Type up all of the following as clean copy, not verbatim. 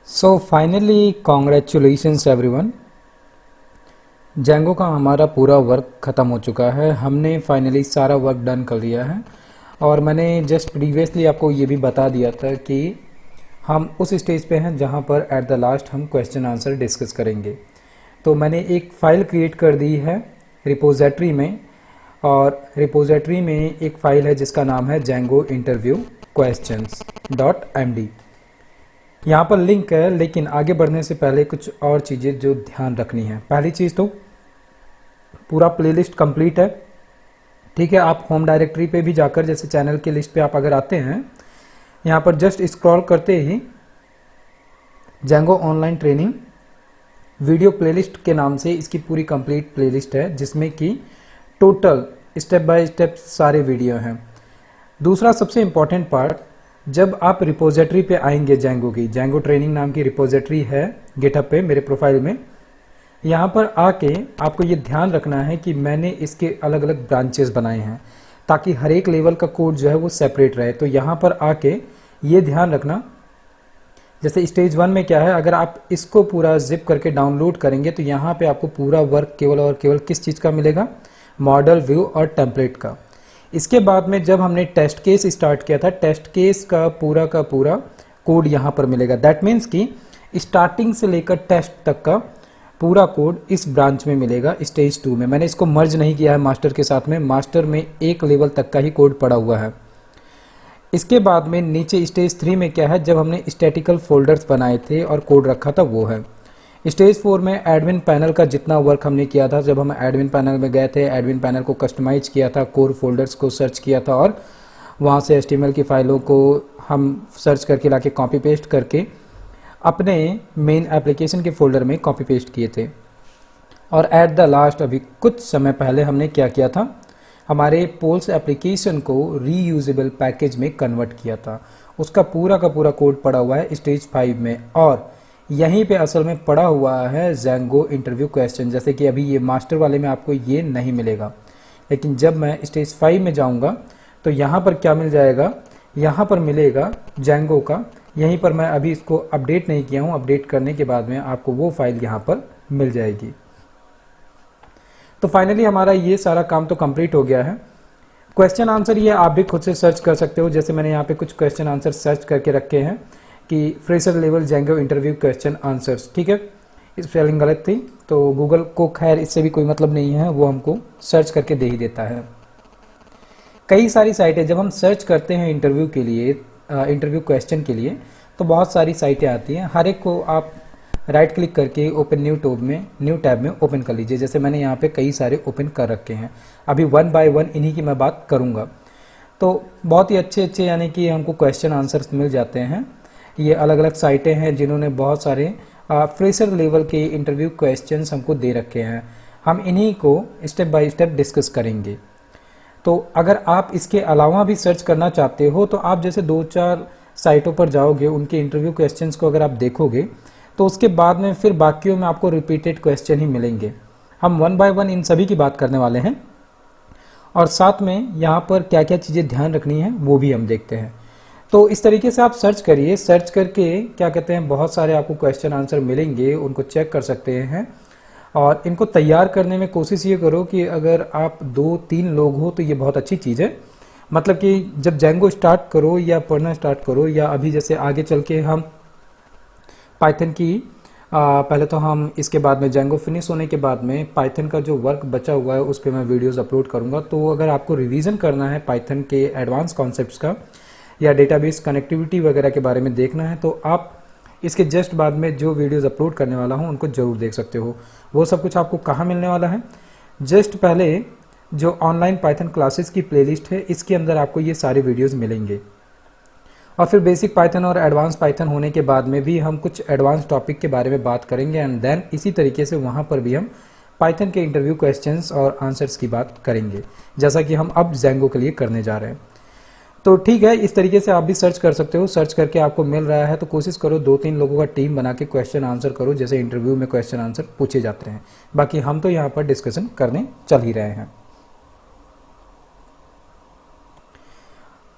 So finally congratulations everyone. Django का हमारा पूरा वर्क ख़त्म हो चुका है। हमने फाइनली सारा वर्क डन कर लिया है और मैंने जस्ट प्रीवियसली आपको ये भी बता दिया था कि हम उस स्टेज पे हैं जहाँ पर एट द लास्ट हम क्वेश्चन आंसर डिस्कस करेंगे। तो मैंने एक फ़ाइल क्रिएट कर दी है रिपोजिटरी में, और रिपोजिटरी में एक फ़ाइल है जिसका नाम है जेंगो इंटरव्यू क्वेश्चंस .md। यहाँ पर लिंक है, लेकिन आगे बढ़ने से पहले कुछ और चीज़ें जो ध्यान रखनी है। पहली चीज़ तो पूरा प्लेलिस्ट कंप्लीट है, ठीक है। आप होम डायरेक्टरी पे भी जाकर, जैसे चैनल की लिस्ट पे आप अगर आते हैं, यहाँ पर जस्ट स्क्रॉल करते ही Django online training video playlist के नाम से इसकी पूरी कंप्लीट प्लेलिस्ट है, जिसमें कि टोटल स्टेप बाय स्टेप सारे वीडियो हैं। दूसरा सबसे इम्पॉर्टेंट पार्ट, जब आप रिपोजिटरी पे आएंगे जेंगो की, जेंगो ट्रेनिंग नाम की रिपोजिटरी है गिटहब पे मेरे प्रोफाइल में, यहाँ पर आके आपको ये ध्यान रखना है कि मैंने इसके अलग अलग ब्रांचेस बनाए हैं ताकि हर एक लेवल का कोड जो है वो सेपरेट रहे। तो यहाँ पर आके ये ध्यान रखना, जैसे स्टेज 1 में क्या है, अगर आप इसको पूरा जिप करके डाउनलोड करेंगे तो यहाँ पे आपको पूरा वर्क केवल और केवल किस चीज़ का मिलेगा, मॉडल, व्यू और टेम्पलेट का। इसके बाद में जब हमने टेस्ट केस स्टार्ट किया था, टेस्ट केस का पूरा कोड यहाँ पर मिलेगा। दैट मीन्स कि स्टार्टिंग से लेकर टेस्ट तक का पूरा कोड इस ब्रांच में मिलेगा स्टेज 2 में। मैंने इसको मर्ज नहीं किया है मास्टर के साथ में, मास्टर में एक लेवल तक का ही कोड पड़ा हुआ है। इसके बाद में नीचे स्टेज 3 में क्या है, जब हमने स्टैटिकल फोल्डर्स बनाए थे और कोड रखा था वो है। स्टेज 4 में एडमिन पैनल का जितना वर्क हमने किया था, जब हम एडमिन पैनल में गए थे, एडमिन पैनल को कस्टमाइज किया था, कोर फोल्डर्स को सर्च किया था और वहाँ से HTML की फाइलों को हम सर्च करके लाके कॉपी पेस्ट करके अपने मेन एप्लीकेशन के फोल्डर में कॉपी पेस्ट किए थे। और एट द लास्ट अभी कुछ समय पहले हमने क्या किया था, हमारे पोल्स एप्लीकेशन को रीयूजेबल पैकेज में कन्वर्ट किया था। उसका पूरा का पूरा कोड पड़ा हुआ है स्टेज 5 में, और यहीं पे असल में पड़ा हुआ है जेंगो इंटरव्यू क्वेश्चन। जैसे कि अभी ये मास्टर वाले में आपको ये नहीं मिलेगा, लेकिन जब मैं स्टेज 5 में जाऊंगा तो यहाँ पर क्या मिल जाएगा, यहाँ पर मिलेगा जेंगो का। यहीं पर मैं अभी इसको अपडेट नहीं किया हूँ, अपडेट करने के बाद में आपको वो फाइल यहाँ पर मिल जाएगी। तो फाइनली हमारा ये सारा काम तो कंप्लीट हो गया है। क्वेश्चन आंसर ये आप भी खुद से सर्च कर सकते हो। जैसे मैंने यहाँ पे कुछ क्वेश्चन आंसर सर्च करके रखे हैं कि fresher level Django interview question answers, ठीक है। इस स्पेलिंग गलत थी तो गूगल को खैर इससे भी कोई मतलब नहीं है, वो हमको सर्च करके दे ही देता है। कई सारी साइटें जब हम सर्च करते हैं इंटरव्यू के लिए, इंटरव्यू क्वेश्चन के लिए, तो बहुत सारी साइटें आती हैं। हर एक को आप राइट क्लिक करके ओपन न्यू टैब में ओपन कर लीजिए। जैसे मैंने यहाँ पे कई सारे ओपन कर रखे हैं, अभी 1 बाय 1 इन्हीं की मैं बात करूँगा। तो बहुत ही अच्छे यानी कि हमको क्वेश्चन आंसर्स मिल जाते हैं। ये अलग अलग साइटें हैं जिन्होंने बहुत सारे फ्रेशर लेवल के इंटरव्यू क्वेश्चंस हमको दे रखे हैं। हम इन्हीं को स्टेप बाय स्टेप डिस्कस करेंगे। तो अगर आप इसके अलावा भी सर्च करना चाहते हो तो आप जैसे 2-4 साइटों पर जाओगे, उनके इंटरव्यू क्वेश्चंस को अगर आप देखोगे तो उसके बाद में फिर बाकियों में आपको रिपीटेड क्वेश्चन ही मिलेंगे। हम 1 बाय 1 इन सभी की बात करने वाले हैं, और साथ में यहाँ पर क्या क्या चीज़ें ध्यान रखनी है वो भी हम देखते हैं। तो इस तरीके से आप सर्च करिए, सर्च करके क्या कहते हैं, बहुत सारे आपको क्वेश्चन आंसर मिलेंगे, उनको चेक कर सकते हैं। और इनको तैयार करने में कोशिश ये करो कि अगर आप 2-3 लोग हो तो ये बहुत अच्छी चीज़ है। मतलब कि जब जेंगो स्टार्ट करो या पढ़ना स्टार्ट करो, या अभी जैसे आगे चल के हम पाइथन की पहले तो हम इसके बाद में जेंगो फिनिश होने के बाद में पाइथन का जो वर्क बचा हुआ है उस पर मैं वीडियोस अपलोड करूँगा। तो अगर आपको रिवीजन करना है पाइथन के एडवांस कॉन्सेप्ट्स का या डेटाबेस कनेक्टिविटी वगैरह के बारे में देखना है, तो आप इसके जस्ट बाद में जो वीडियोस अपलोड करने वाला हूं उनको जरूर देख सकते हो। वो सब कुछ आपको कहाँ मिलने वाला है, जस्ट पहले जो ऑनलाइन पाइथन क्लासेस की प्लेलिस्ट है इसके अंदर आपको ये सारे वीडियोस मिलेंगे। और फिर बेसिक पाइथन और एडवांस पाइथन होने के बाद में भी हम कुछ एडवांस टॉपिक के बारे में बात करेंगे, एंड देन इसी तरीके से वहाँ पर भी हम पाइथन के इंटरव्यू क्वेश्चंस और आंसर्स की बात करेंगे, जैसा कि हम अब जेंगो के लिए करने जा रहे हैं। तो ठीक है, इस तरीके से आप भी सर्च कर सकते हो। सर्च करके आपको मिल रहा है तो कोशिश करो 2-3 लोगों का टीम बना के क्वेश्चन आंसर करो, जैसे इंटरव्यू में क्वेश्चन आंसर पूछे जाते हैं। बाकी हम तो यहाँ पर डिस्कशन करने चल ही रहे हैं।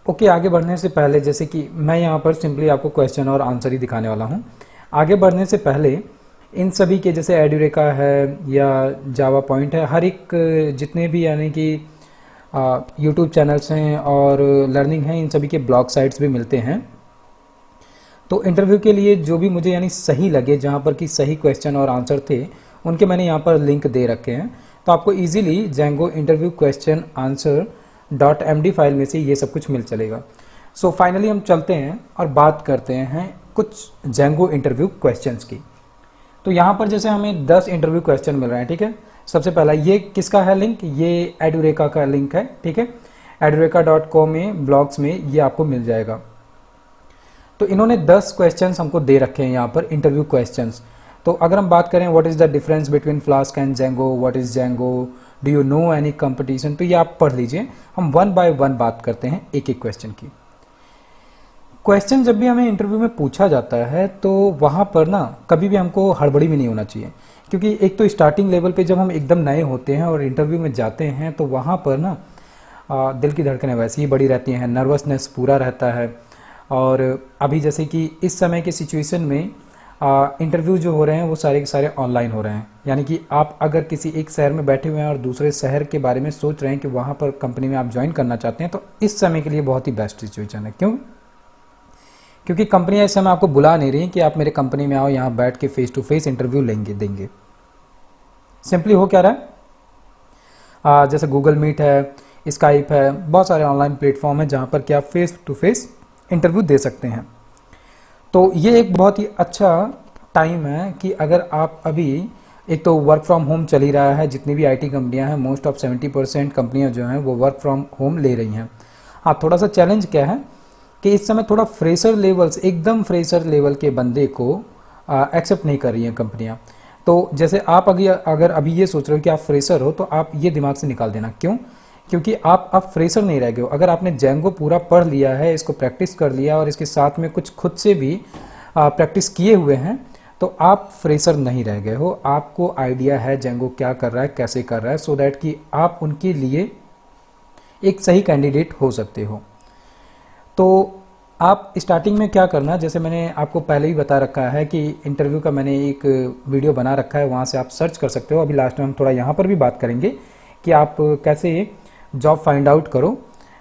ओके, आगे बढ़ने से पहले जैसे कि मैं यहाँ पर सिंपली आपको क्वेश्चन और आंसर ही दिखाने वाला हूँ। आगे बढ़ने से पहले इन सभी के जैसे एड्यूरेका है या जावा पॉइंट है, हर एक जितने भी यानी कि यूट्यूब चैनल्स हैं और लर्निंग हैं, इन सभी के ब्लॉग साइट्स भी मिलते हैं। तो इंटरव्यू के लिए जो भी मुझे यानी सही लगे, जहाँ पर कि सही क्वेश्चन और आंसर थे, उनके मैंने यहाँ पर लिंक दे रखे हैं। तो आपको easily Django interview question answer .md file में से ये सब कुछ मिल चलेगा। सो फाइनली हम चलते हैं और बात करते हैं कुछ जेंगो इंटरव्यू क्वेश्चंस की। तो यहाँ पर जैसे हमें 10 इंटरव्यू क्वेश्चन मिल रहे हैं, ठीक है। सबसे पहला ये किसका है लिंक, ये एडुरेका का लिंक है, ठीक है। edureka.com में ब्लॉग्स में ये आपको मिल जाएगा। तो इन्होंने 10 क्वेश्चंस हमको दे रखे हैं यहाँ पर इंटरव्यू क्वेश्चंस। तो अगर हम बात करें what is the difference between flask and Django, what is Django, do you know any competition, तो ये आप पढ़ लीजिए। हम 1 बाय 1 बात करते हैं एक एक क्वेश्चन की। क्वेश्चन जब भी हमें इंटरव्यू में पूछा जाता है तो वहाँ पर ना कभी भी हमको हड़बड़ी में नहीं होना चाहिए, क्योंकि एक तो स्टार्टिंग लेवल पे जब हम एकदम नए होते हैं और इंटरव्यू में जाते हैं तो वहाँ पर ना दिल की धड़कनें वैसे ही बड़ी रहती हैं, नर्वसनेस पूरा रहता है। और अभी जैसे कि इस समय के सिचुएशन में इंटरव्यू जो हो रहे हैं वो सारे के सारे ऑनलाइन हो रहे हैं, यानी कि आप अगर किसी एक शहर में बैठे हुए हैं और दूसरे शहर के बारे में सोच रहे हैं कि वहाँ पर कंपनी में आप ज्वाइन करना चाहते हैं, तो इस समय के लिए बहुत ही बेस्ट सिचुएशन है। क्यों? क्योंकि कंपनियां इस समय आपको बुला नहीं रही कि आप मेरे कंपनी में आओ, यहाँ बैठ के फेस टू फेस इंटरव्यू देंगे। सिंपली हो क्या रहा है, जैसे गूगल मीट है, स्काइप है, बहुत सारे ऑनलाइन प्लेटफॉर्म है जहाँ पर कि आप फेस टू फेस इंटरव्यू दे सकते हैं। तो ये एक बहुत ही अच्छा टाइम है कि अगर आप अभी, एक तो वर्क फ्रॉम होम चल ही रहा है, जितनी भी आईटी कंपनियां हैं मोस्ट ऑफ 70% कंपनियां जो हैं वो वर्क फ्रॉम होम ले रही हैं। हाँ, थोड़ा सा चैलेंज क्या है कि इस समय थोड़ा फ्रेशर लेवल्स, एकदम फ्रेशर लेवल के बंदे को एक्सेप्ट नहीं कर रही हैं कंपनियां। तो जैसे आप अगर अभी ये सोच रहे हो कि आप फ्रेशर हो, तो आप ये दिमाग से निकाल देना। क्यों? क्योंकि आप अब फ्रेशर नहीं रह गए हो। अगर आपने जेंगो पूरा पढ़ लिया है, इसको प्रैक्टिस कर लिया और इसके साथ में कुछ खुद से भी प्रैक्टिस किए हुए हैं, तो आप फ्रेशर नहीं रह गए हो। आपको आइडिया है जेंगो क्या कर रहा है, कैसे कर रहा है, सो दैट कि आप उनके लिए एक सही कैंडिडेट हो सकते हो। तो आप स्टार्टिंग में क्या करना, जैसे मैंने आपको पहले ही बता रखा है कि इंटरव्यू का मैंने एक वीडियो बना रखा है, वहाँ से आप सर्च कर सकते हो। अभी लास्ट में हम थोड़ा यहाँ पर भी बात करेंगे कि आप कैसे जॉब फाइंड आउट करो।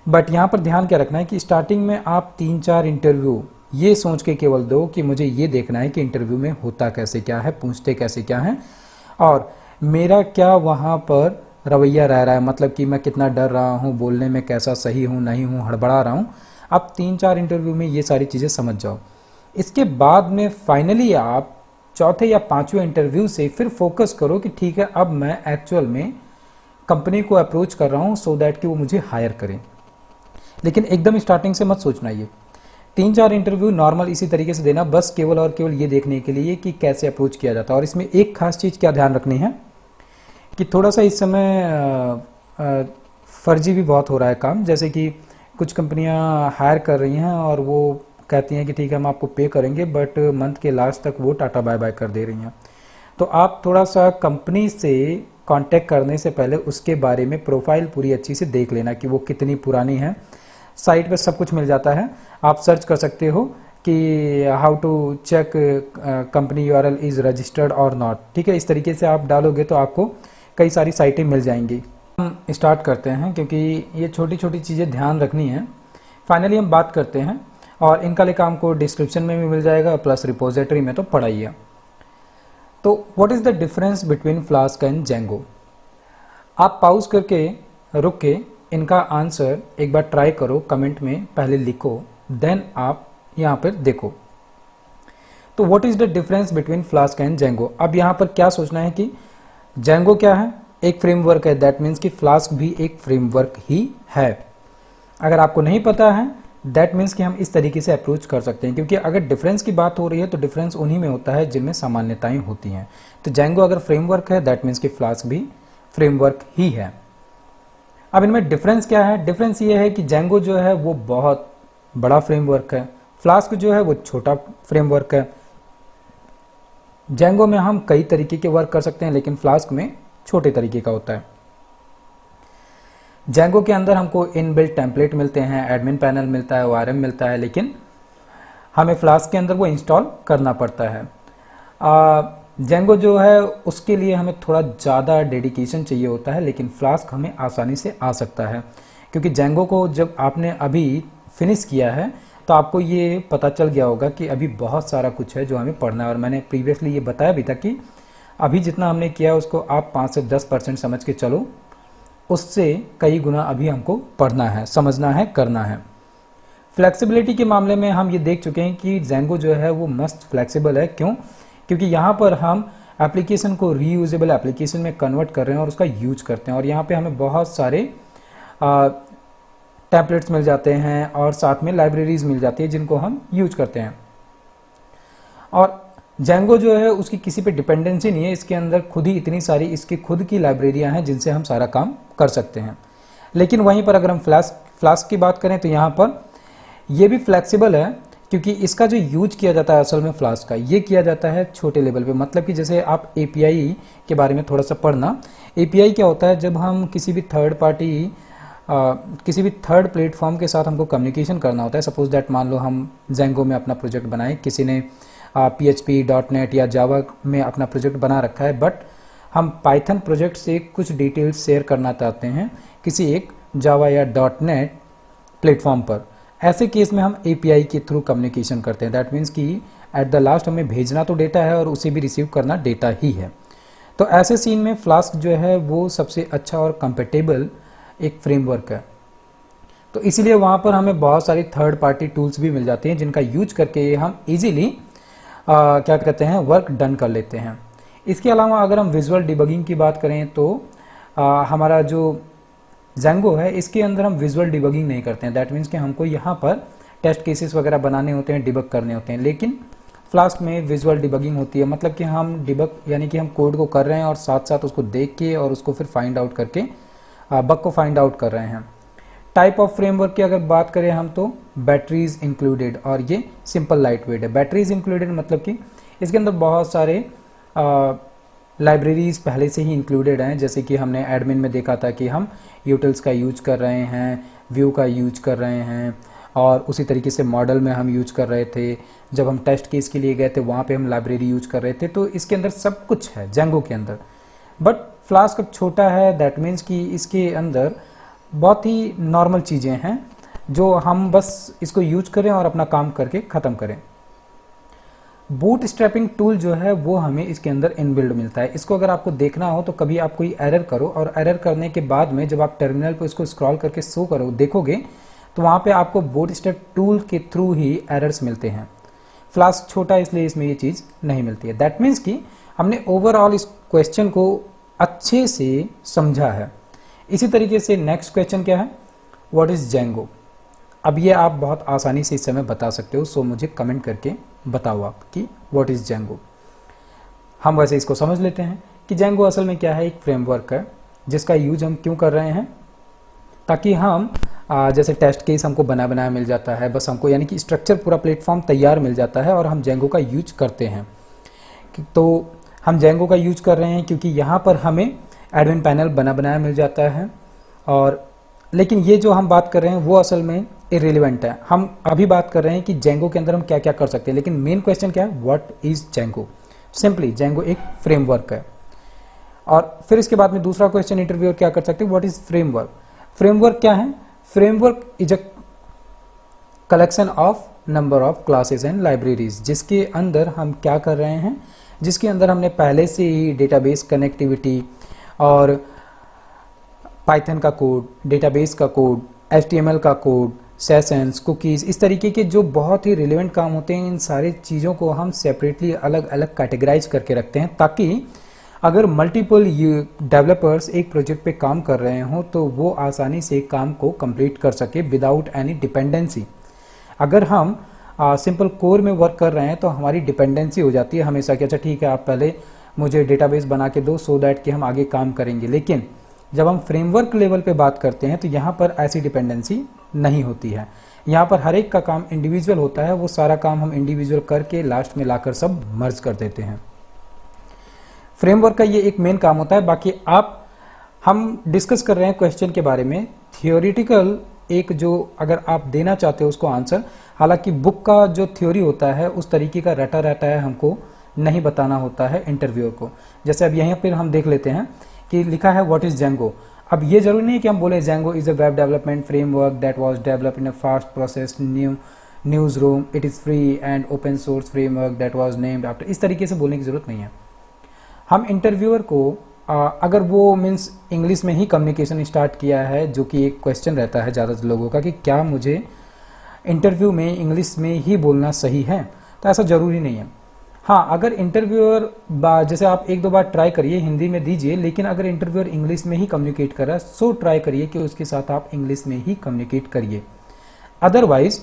बट यहाँ पर ध्यान क्या रखना है कि स्टार्टिंग में आप 3-4 इंटरव्यू ये सोच के केवल दो कि मुझे ये देखना है कि इंटरव्यू में होता कैसे क्या है, पूछते कैसे क्या है, और मेरा क्या वहाँ पर रवैया रह रहा है, मतलब कि मैं कितना डर रहा हूँ, बोलने में कैसा सही हूँ नहीं हूँ, हड़बड़ा रहा हूँ। आप 3-4 इंटरव्यू में ये सारी चीज़ें समझ जाओ। इसके बाद में फाइनली आप चौथे या 5वें इंटरव्यू से फिर फोकस करो कि ठीक है, अब मैं एक्चुअल में कंपनी को अप्रोच कर रहा हूँ सो दैट कि वो मुझे हायर करें। लेकिन एकदम स्टार्टिंग से मत सोचना। ये 3-4 इंटरव्यू नॉर्मल इसी तरीके से देना, बस केवल और केवल ये देखने के लिए कि कैसे अप्रोच किया जाता है। और इसमें एक खास चीज़ क्या ध्यान रखनी है कि थोड़ा सा इस समय फर्जी भी बहुत हो रहा है काम। जैसे कि कुछ कंपनियां हायर कर रही हैं और वो कहती हैं कि ठीक है हम आपको पे करेंगे, बट मंथ के लास्ट तक वो टाटा बाय बाय कर दे रही हैं। तो आप थोड़ा सा कंपनी से कांटेक्ट करने से पहले उसके बारे में प्रोफाइल पूरी अच्छी से देख लेना कि वो कितनी पुरानी है। साइट पे सब कुछ मिल जाता है, आप सर्च कर सकते हो कि how to check company URL is registered और नॉट। ठीक है, इस तरीके से आप डालोगे तो आपको कई सारी साइटें मिल जाएंगी। हम स्टार्ट करते हैं क्योंकि ये छोटी छोटी चीज़ें ध्यान रखनी है। फाइनली हम बात करते हैं, और इनका लिंक आपको डिस्क्रिप्शन में भी मिल जाएगा प्लस रिपोजिटरी में, तो पढ़ाइए। तो what is the difference between flask and Django. आप पाउज करके रुक के इनका आंसर एक बार ट्राई करो, कमेंट में पहले लिखो, देन आप यहाँ पर देखो। तो what is the difference between flask and Django. अब यहाँ पर क्या सोचना है कि जेंगो क्या है, एक फ्रेमवर्क है, दैट मीन्स कि फ्लास्क भी एक फ्रेमवर्क ही है। अगर आपको नहीं पता है दैट मीन्स कि हम इस तरीके से अप्रोच कर सकते हैं, क्योंकि अगर डिफरेंस की बात हो रही है तो डिफरेंस उन्हीं में होता है जिनमें सामान्यताएं होती हैं। तो जेंगो अगर फ्रेमवर्क है दैट मीन्स कि फ्लास्क भी फ्रेमवर्क ही है। अब इनमें डिफरेंस क्या है? डिफरेंस ये है कि जेंगो जो है वो बहुत बड़ा फ्रेमवर्क है, फ्लास्क जो है वो छोटा फ्रेमवर्क है। जेंगो में हम कई तरीके के वर्क कर सकते हैं, लेकिन फ्लास्क में छोटे तरीके का होता है। जेंगो के अंदर हमको इनबिल्ट टेम्पलेट मिलते हैं, एडमिन पैनल मिलता है, ओआरएम मिलता है, लेकिन हमें फ्लास्क के अंदर वो इंस्टॉल करना पड़ता है। जेंगो जो है उसके लिए हमें थोड़ा ज़्यादा डेडिकेशन चाहिए होता है, लेकिन फ्लास्क हमें आसानी से आ सकता है, क्योंकि जेंगो को जब आपने अभी फिनिश किया है तो आपको ये पता चल गया होगा कि अभी बहुत सारा कुछ है जो हमें पढ़ना है। और मैंने प्रीवियसली ये बताया भी था कि अभी जितना हमने किया उसको आप 5 से 10% समझ के चलो, उससे कई गुना अभी हमको पढ़ना है, समझना है, करना है। फ्लेक्सिबिलिटी के मामले में हम ये देख चुके हैं कि जेंगो जो है वो मस्त फ्लेक्सिबल है। क्यों? क्योंकि यहाँ पर हम एप्लीकेशन को रीयूजेबल एप्लीकेशन में कन्वर्ट कर रहे हैं और उसका यूज करते हैं, और यहाँ पे हमें बहुत सारे टेम्पलेट्स मिल जाते हैं और साथ में लाइब्रेरीज मिल जाती है जिनको हम यूज करते हैं। और जेंगो जो है उसकी किसी पे डिपेंडेंसी नहीं है, इसके अंदर खुद ही इतनी सारी इसकी खुद की लाइब्रेरियां हैं जिनसे हम सारा काम कर सकते हैं। लेकिन वहीं पर अगर हम फ्लास्क की बात करें तो यहाँ पर ये भी फ्लेक्सिबल है, क्योंकि इसका जो यूज किया जाता है असल में फ्लास्क का, ये किया जाता है छोटे लेवल पे। मतलब कि जैसे आप एपीआई के बारे में थोड़ा सा पढ़ना। एपीआई क्या होता है? जब हम किसी भी थर्ड पार्टी किसी भी थर्ड प्लेटफॉर्म के साथ हमको कम्युनिकेशन करना होता है। सपोज दैट मान लो हम जेंगो में अपना प्रोजेक्ट बनाए, किसी ने PHP, .NET या जावा में अपना प्रोजेक्ट बना रखा है, बट हम पाइथन प्रोजेक्ट से कुछ डिटेल्स शेयर करना चाहते हैं किसी एक जावा या .NET प्लेटफॉर्म पर। ऐसे केस में हम API के थ्रू कम्युनिकेशन करते हैं। दैट मीन्स कि एट द लास्ट हमें भेजना तो डेटा है और उसे भी रिसीव करना डेटा ही है। तो ऐसे सीन में फ्लास्क जो है वो सबसे अच्छा और कंपेटेबल एक फ्रेमवर्क है। तो इसीलिए वहाँ पर हमें बहुत सारी थर्ड पार्टी टूल्स भी मिल जाती हैं जिनका यूज करके हम इजीली क्या कहते हैं वर्क डन कर लेते हैं। इसके अलावा अगर हम विजुअल डिबगिंग की बात करें तो हमारा जो जेंगो है इसके अंदर हम विजुअल डिबगिंग नहीं करते हैं। दैट मीन्स कि हमको यहाँ पर टेस्ट केसेस वगैरह बनाने होते हैं, डिबग करने होते हैं। लेकिन फ्लास्क में विजुअल डिबगिंग होती है, मतलब कि हम डिबग यानी कि हम कोड को कर रहे हैं और साथ साथ उसको देख के और उसको फिर फाइंड आउट करके बग को फाइंड आउट कर रहे हैं। टाइप ऑफ फ्रेमवर्क की अगर बात करें हम तो बैटरीज इंक्लूडेड, और ये सिंपल लाइट वेट है। बैटरीज इंक्लूडेड मतलब कि इसके अंदर बहुत सारे लाइब्रेरीज पहले से ही इंक्लूडेड हैं। जैसे कि हमने एडमिन में देखा था कि हम यूटिल्स का यूज कर रहे हैं, व्यू का यूज कर रहे हैं, और उसी तरीके से मॉडल में हम यूज कर रहे थे। जब हम टेस्ट केस के लिए गए थे वहाँ पे हम लाइब्रेरी यूज कर रहे थे। तो इसके अंदर सब कुछ है जेंगो के अंदर। बट फ्लास्क छोटा है, दैट मीन्स कि इसके अंदर बहुत ही नॉर्मल चीज़ें हैं जो हम बस इसको यूज करें और अपना काम करके ख़त्म करें। बूट स्ट्रैपिंग टूल जो है वो हमें इसके अंदर इनबिल्ड मिलता है। इसको अगर आपको देखना हो तो कभी आप कोई एरर करो, और एरर करने के बाद में जब आप टर्मिनल पर इसको स्क्रॉल करके शो करो देखोगे तो वहाँ पे आपको बूट स्ट्रैप टूल के थ्रू ही एरर्स मिलते हैं। फ्लास्क छोटा है इसलिए इसमें ये चीज़ नहीं मिलती है। दैट मीन्स कि हमने ओवरऑल इस क्वेश्चन को अच्छे से समझा है। इसी तरीके से नेक्स्ट क्वेश्चन क्या है? What is Django? अब ये आप बहुत आसानी से इस समय बता सकते हो, सो मुझे कमेंट करके बताओ आप कि व्हाट इज जेंगो। हम वैसे इसको समझ लेते हैं कि जेंगो असल में क्या है, एक फ्रेमवर्क है जिसका यूज हम क्यों कर रहे हैं, ताकि हम जैसे टेस्ट केस हमको बना बनाया मिल जाता है, बस हमको यानी कि स्ट्रक्चर पूरा प्लेटफॉर्म तैयार मिल जाता है और हम जेंगो का यूज करते हैं। तो हम जेंगो का यूज कर रहे हैं क्योंकि यहाँ पर हमें एडमिन पैनल बना बनाया मिल जाता है। और लेकिन ये जो हम बात कर रहे हैं वो असल में इररिलेवेंट है। हम अभी बात कर रहे हैं कि जेंगो के अंदर हम क्या क्या कर सकते हैं, लेकिन मेन क्वेश्चन क्या है? What is Django? Simply Django एक फ्रेमवर्क है। और फिर इसके बाद में दूसरा क्वेश्चन इंटरव्यूअर क्या कर सकते हैं? What is framework? फ्रेमवर्क क्या है? Framework is a collection of number of classes and libraries, जिसके अंदर हम क्या कर रहे हैं, जिसके अंदर हमने पहले से ही डेटाबेस कनेक्टिविटी और पाइथन का कोड, डेटाबेस का कोड, HTML का कोड, सेशंस, कुकीज़, इस तरीके के जो बहुत ही रिलेवेंट काम होते हैं, इन सारी चीज़ों को हम सेपरेटली अलग अलग कैटेगराइज करके रखते हैं, ताकि अगर मल्टीपल डेवलपर्स एक प्रोजेक्ट पे काम कर रहे हों तो वो आसानी से काम को कंप्लीट कर सके विदाउट एनी डिपेंडेंसी। अगर हम सिंपल कोर में वर्क कर रहे हैं तो हमारी डिपेंडेंसी हो जाती है हमेशा कि अच्छा ठीक है आप पहले मुझे डेटाबेस बना के दो सो दैट कि हम आगे काम करेंगे। लेकिन जब हम फ्रेमवर्क लेवल पे बात करते हैं तो यहाँ पर ऐसी डिपेंडेंसी नहीं होती है। यहाँ पर हर एक का काम इंडिविजुअल होता है, वो सारा काम हम इंडिविजुअल करके लास्ट में लाकर सब मर्ज कर देते हैं। फ्रेमवर्क का ये एक मेन काम होता है। बाकी हम डिस्कस कर रहे हैं क्वेश्चन के बारे में, थियोरिटिकल एक जो अगर आप देना चाहते हो उसको आंसर, हालांकि बुक का जो थ्योरी होता है उस तरीके का रटा रहता है हमको नहीं बताना होता है इंटरव्यूअर को। जैसे अब यहीं पर हम देख लेते हैं कि लिखा है व्हाट इज जेंगो। अब ये जरूरी नहीं है कि हम बोले Django is a web development framework that was developed in a fast process news room, it is free and open source framework that was named after. इस तरीके से बोलने की जरूरत नहीं है। हम इंटरव्यूअर को अगर वो मीन्स इंग्लिश में ही कम्युनिकेशन स्टार्ट किया है, जो कि एक क्वेश्चन रहता है ज़्यादातर लोगों का कि क्या मुझे इंटरव्यू में इंग्लिश में ही बोलना सही है, तो ऐसा ज़रूरी नहीं है। हाँ, अगर इंटरव्यूअर जैसे आप एक दो बार ट्राई करिए हिंदी में दीजिए, लेकिन अगर इंटरव्यूअर इंग्लिश में ही कम्युनिकेट कर रहा है सो ट्राई करिए कि उसके साथ आप इंग्लिश में ही कम्युनिकेट करिए। अदरवाइज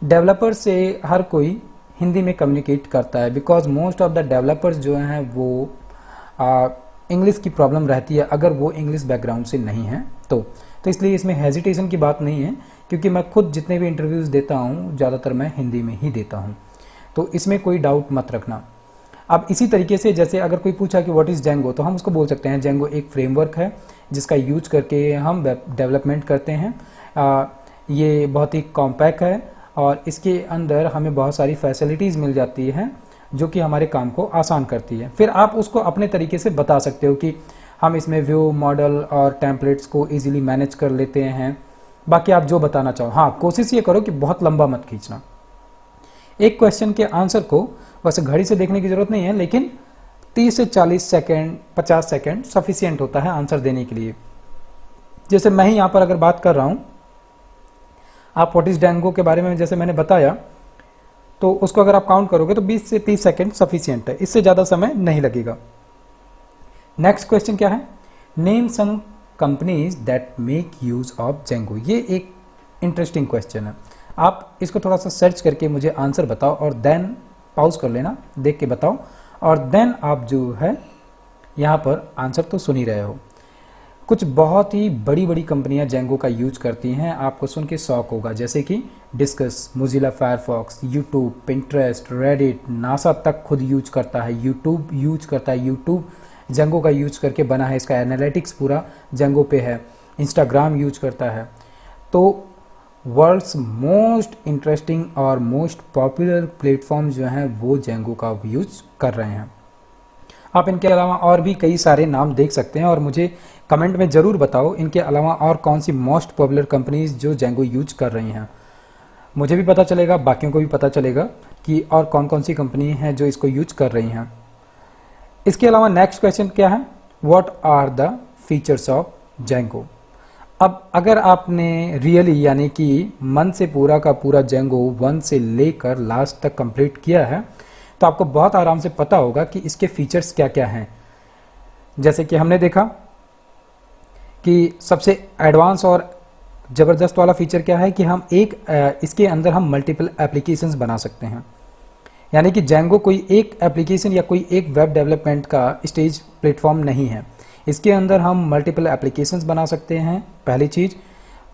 डेवलपर से हर कोई हिंदी में कम्युनिकेट करता है, because most of the developers जो हैं वो इंग्लिश की प्रॉब्लम रहती है अगर वो इंग्लिश बैकग्राउंड से नहीं है तो इसलिए इसमें हेजिटेशन की बात नहीं है, क्योंकि मैं खुद जितने भी इंटरव्यूज़ देता हूँ ज़्यादातर मैं हिंदी में ही देता हूँ, तो इसमें कोई डाउट मत रखना। अब इसी तरीके से जैसे अगर कोई पूछा कि व्हाट इज़ जेंगो, तो हम उसको बोल सकते हैं जेंगो एक फ्रेमवर्क है जिसका यूज करके हम वेब डेवलपमेंट करते हैं। ये बहुत ही कॉम्पैक्ट है और इसके अंदर हमें बहुत सारी फैसिलिटीज़ मिल जाती हैं जो कि हमारे काम को आसान करती है। फिर आप उसको अपने तरीके से बता सकते हो कि हम इसमें व्यू, मॉडल और टेम्पलेट्स को इजीली मैनेज कर लेते हैं। बाकी आप जो बताना चाहो, हाँ कोशिश ये करो कि बहुत लंबा मत खींचना। एक क्वेश्चन के आंसर को वैसे घड़ी से देखने की जरूरत नहीं है, लेकिन 30 से 40 सेकेंड 50 सेकेंड सफिशियंट होता है आंसर देने के लिए। जैसे मैं ही यहाँ पर अगर बात कर रहा हूँ, आप व्हाट इज जेंगो के बारे में जैसे मैंने बताया, तो उसको अगर आप काउंट करोगे तो 20 से 30 सेकेंड सफिशियंट है, इससे ज़्यादा समय नहीं लगेगा। नेक्स्ट क्वेश्चन क्या है, name some companies that make use of Django. ये एक इंटरेस्टिंग क्वेश्चन है, आप इसको थोड़ा सा सर्च करके मुझे आंसर बताओ और देन पॉज कर लेना, देख के बताओ, और देन आप जो है यहाँ पर आंसर तो सुन ही रहे हो। कुछ बहुत ही बड़ी बड़ी कंपनियां जेंगो का यूज करती हैं, आपको सुन के शौक होगा, जैसे कि discuss, Mozilla Firefox, YouTube, Pinterest, Reddit, NASA तक खुद यूज करता है, यूट्यूब यूज करता है, यूट्यूब जेंगो का यूज करके बना है, इसका एनालिटिक्स पूरा जेंगो पे है, इंस्टाग्राम यूज करता है। तो वर्ल्ड्स मोस्ट इंटरेस्टिंग और मोस्ट पॉपुलर प्लेटफॉर्म जो हैं वो जेंगो का यूज कर रहे हैं। आप इनके अलावा और भी कई सारे नाम देख सकते हैं और मुझे कमेंट में ज़रूर बताओ इनके अलावा और कौन सी मोस्ट पॉपुलर कंपनीज जो जेंगो यूज कर रही हैं। मुझे भी पता चलेगा, बाकियों को भी पता चलेगा कि और कौन कौन सी कंपनी हैं जो इसको यूज कर रही हैं। इसके अलावा नेक्स्ट क्वेश्चन क्या है, what are the features of Django. अब अगर आपने रियली यानी कि मन से पूरा का पूरा जेंगो 1 से लेकर लास्ट तक कंप्लीट किया है, तो आपको बहुत आराम से पता होगा कि इसके फीचर्स क्या क्या हैं। जैसे कि हमने देखा कि सबसे एडवांस और ज़बरदस्त वाला फीचर क्या है कि हम इसके अंदर हम मल्टीपल एप्लीकेशंस बना सकते हैं। यानी कि जेंगो कोई एक एप्लीकेशन या कोई एक वेब डेवलपमेंट का स्टेज प्लेटफॉर्म नहीं है, इसके अंदर हम मल्टीपल एप्लीकेशंस बना सकते हैं, पहली चीज़।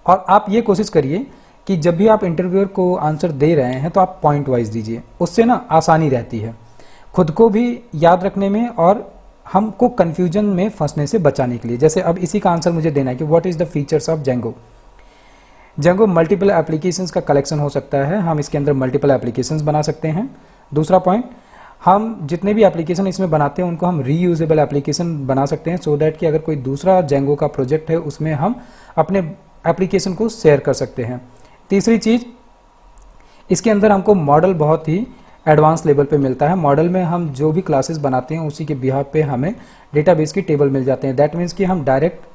और आप ये कोशिश करिए कि जब भी आप इंटरव्यूअर को आंसर दे रहे हैं तो आप पॉइंट वाइज दीजिए, उससे ना आसानी रहती है खुद को भी याद रखने में और हमको कन्फ्यूजन में फंसने से बचाने के लिए। जैसे अब इसी का आंसर मुझे देना है कि what is the features of Django. Django multiple applications का कलेक्शन हो सकता है, हम इसके अंदर मल्टीपल एप्लीकेशंस बना सकते हैं। दूसरा पॉइंट, हम जितने भी एप्लीकेशन इसमें बनाते हैं उनको हम रीयूजेबल एप्लीकेशन बना सकते हैं, सो दैट कि अगर कोई दूसरा जेंगो का प्रोजेक्ट है उसमें हम अपने एप्लीकेशन को शेयर कर सकते हैं। तीसरी चीज़, इसके अंदर हमको मॉडल बहुत ही एडवांस लेवल पे मिलता है। मॉडल में हम जो भी क्लासेस बनाते हैं उसी के बिहाफ पे हमें डेटाबेस की टेबल मिल जाते हैं। दैट मीन्स कि हम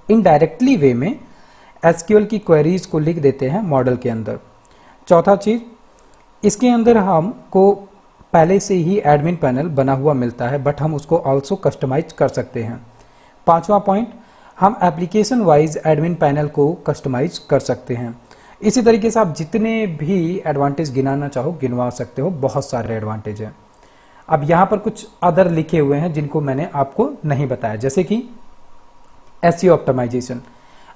इनडायरेक्टली वे में एसक्यूएल की क्वेरीज को लिख देते हैं मॉडल के अंदर। चौथा चीज़, इसके अंदर हमको पहले से ही एडमिन पैनल बना हुआ मिलता है, बट हम उसको ऑल्सो कस्टमाइज कर सकते हैं। पांचवा पॉइंट, हम एप्लीकेशन वाइज एडमिन पैनल को कस्टमाइज कर सकते हैं। इसी तरीके से आप जितने भी एडवांटेज गिनाना चाहो गिनवा सकते हो, बहुत सारे एडवांटेज हैं। अब यहाँ पर कुछ अदर लिखे हुए हैं जिनको मैंने आपको नहीं बताया, जैसे कि एसईओ ऑप्टिमाइजेशन।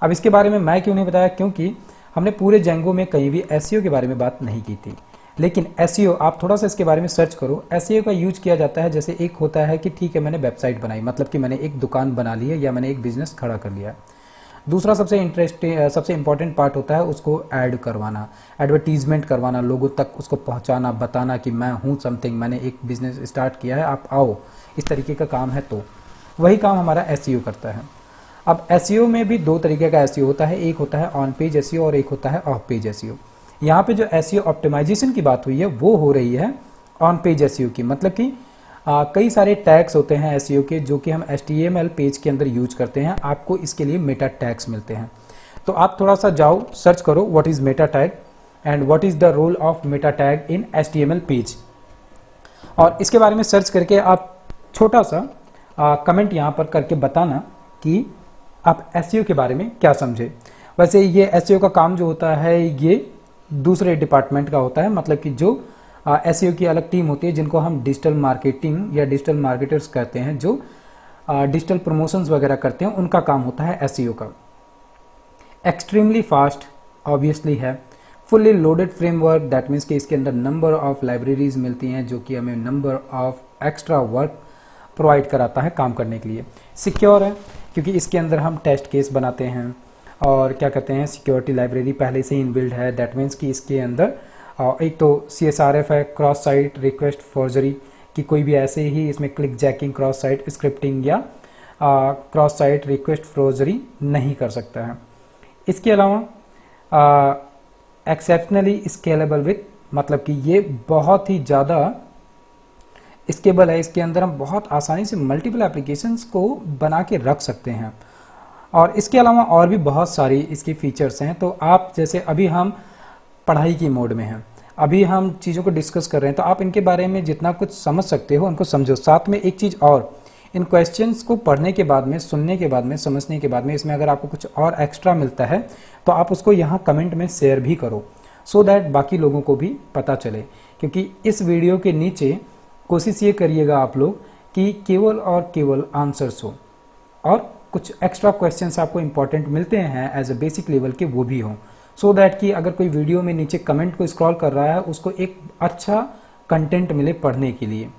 अब इसके बारे में मैं क्यों नहीं बताया, क्योंकि हमने पूरे जेंगो में कहीं भी एसईओ के बारे में बात नहीं की थी। लेकिन एसईओ आप थोड़ा सा इसके बारे में सर्च करो। एसईओ का यूज किया जाता है, जैसे एक होता है कि ठीक है मैंने वेबसाइट बनाई, मतलब कि मैंने एक दुकान बना ली है या मैंने एक बिजनेस खड़ा कर लिया। दूसरा सबसे सबसे इंपॉर्टेंट पार्ट होता है उसको ऐड करवाना, एडवर्टीजमेंट करवाना, लोगों तक उसको पहुंचाना, बताना कि मैं हूं समथिंग, मैंने एक बिजनेस स्टार्ट किया है, आप आओ, इस तरीके का काम है। तो वही काम हमारा एसईओ करता है। अब एसईओ में भी दो तरीके का एसईओ होता है, एक होता है ऑन पेज एसईओ और एक होता है ऑफ पेज एसईओ। यहाँ पे जो एसईओ ऑप्टिमाइजेशन की बात हुई है वो हो रही है ऑन पेज एसईओ की, मतलब कि कई सारे टैग्स होते हैं एसईओ के जो कि हम HTML पेज के अंदर यूज करते हैं, आपको इसके लिए मेटा टैग्स मिलते हैं। तो आप थोड़ा सा जाओ, सर्च करो what is meta tag and what is the role of meta tag in HTML page, और इसके बारे में सर्च करके आप छोटा सा कमेंट यहाँ पर करके बताना कि आप एसईओ के बारे में क्या समझे। वैसे ये एसईओ का काम जो होता है ये दूसरे डिपार्टमेंट का होता है, मतलब कि जो एसईओ की अलग टीम होती है जिनको हम डिजिटल मार्केटिंग या डिजिटल मार्केटर्स कहते हैं, जो डिजिटल प्रमोशंस वगैरह करते हैं, उनका काम होता है एसईओ का। एक्सट्रीमली फास्ट ऑब्वियसली है, fully loaded framework, that means कि इसके अंदर नंबर ऑफ लाइब्रेरीज मिलती हैं जो कि हमें number of extra work provide कराता है काम करने के लिए। सिक्योर है क्योंकि इसके अंदर हम टेस्ट केस बनाते हैं, और क्या कहते हैं सिक्योरिटी लाइब्रेरी पहले से ही इनबिल्ड है, दैट मीन्स कि इसके अंदर एक तो CSRF है, क्रॉस साइट रिक्वेस्ट फॉर्जरी, कि कोई भी ऐसे ही इसमें click jacking, cross site scripting या क्रॉस साइट रिक्वेस्ट फॉर्जरी नहीं कर सकता है। इसके अलावा एक्सेप्शनली स्केलेबल विथ, मतलब कि ये बहुत ही ज़्यादा स्केलेबल है, इसके अंदर हम बहुत आसानी से मल्टीपल एप्लीकेशंस को बना के रख सकते हैं। और इसके अलावा और भी बहुत सारी इसकी फीचर्स हैं। तो आप जैसे अभी हम पढ़ाई की मोड में हैं, अभी हम चीज़ों को डिस्कस कर रहे हैं, तो आप इनके बारे में जितना कुछ समझ सकते हो उनको समझो। साथ में एक चीज़ और, इन क्वेश्चंस को पढ़ने के बाद में, सुनने के बाद में, समझने के बाद में, इसमें अगर आपको कुछ और एक्स्ट्रा मिलता है तो आप उसको यहाँ कमेंट में शेयर भी करो, सो दैट बाकी लोगों को भी पता चले। क्योंकि इस वीडियो के नीचे कोशिश ये करिएगा आप लोग कि केवल और केवल आंसर्स हो, और कुछ एक्स्ट्रा क्वेश्चंस आपको इंपॉर्टेंट मिलते हैं एज अ बेसिक लेवल के, वो भी हों, सो दैट कि अगर कोई वीडियो में नीचे कमेंट को स्क्रॉल कर रहा है उसको एक अच्छा कंटेंट मिले पढ़ने के लिए।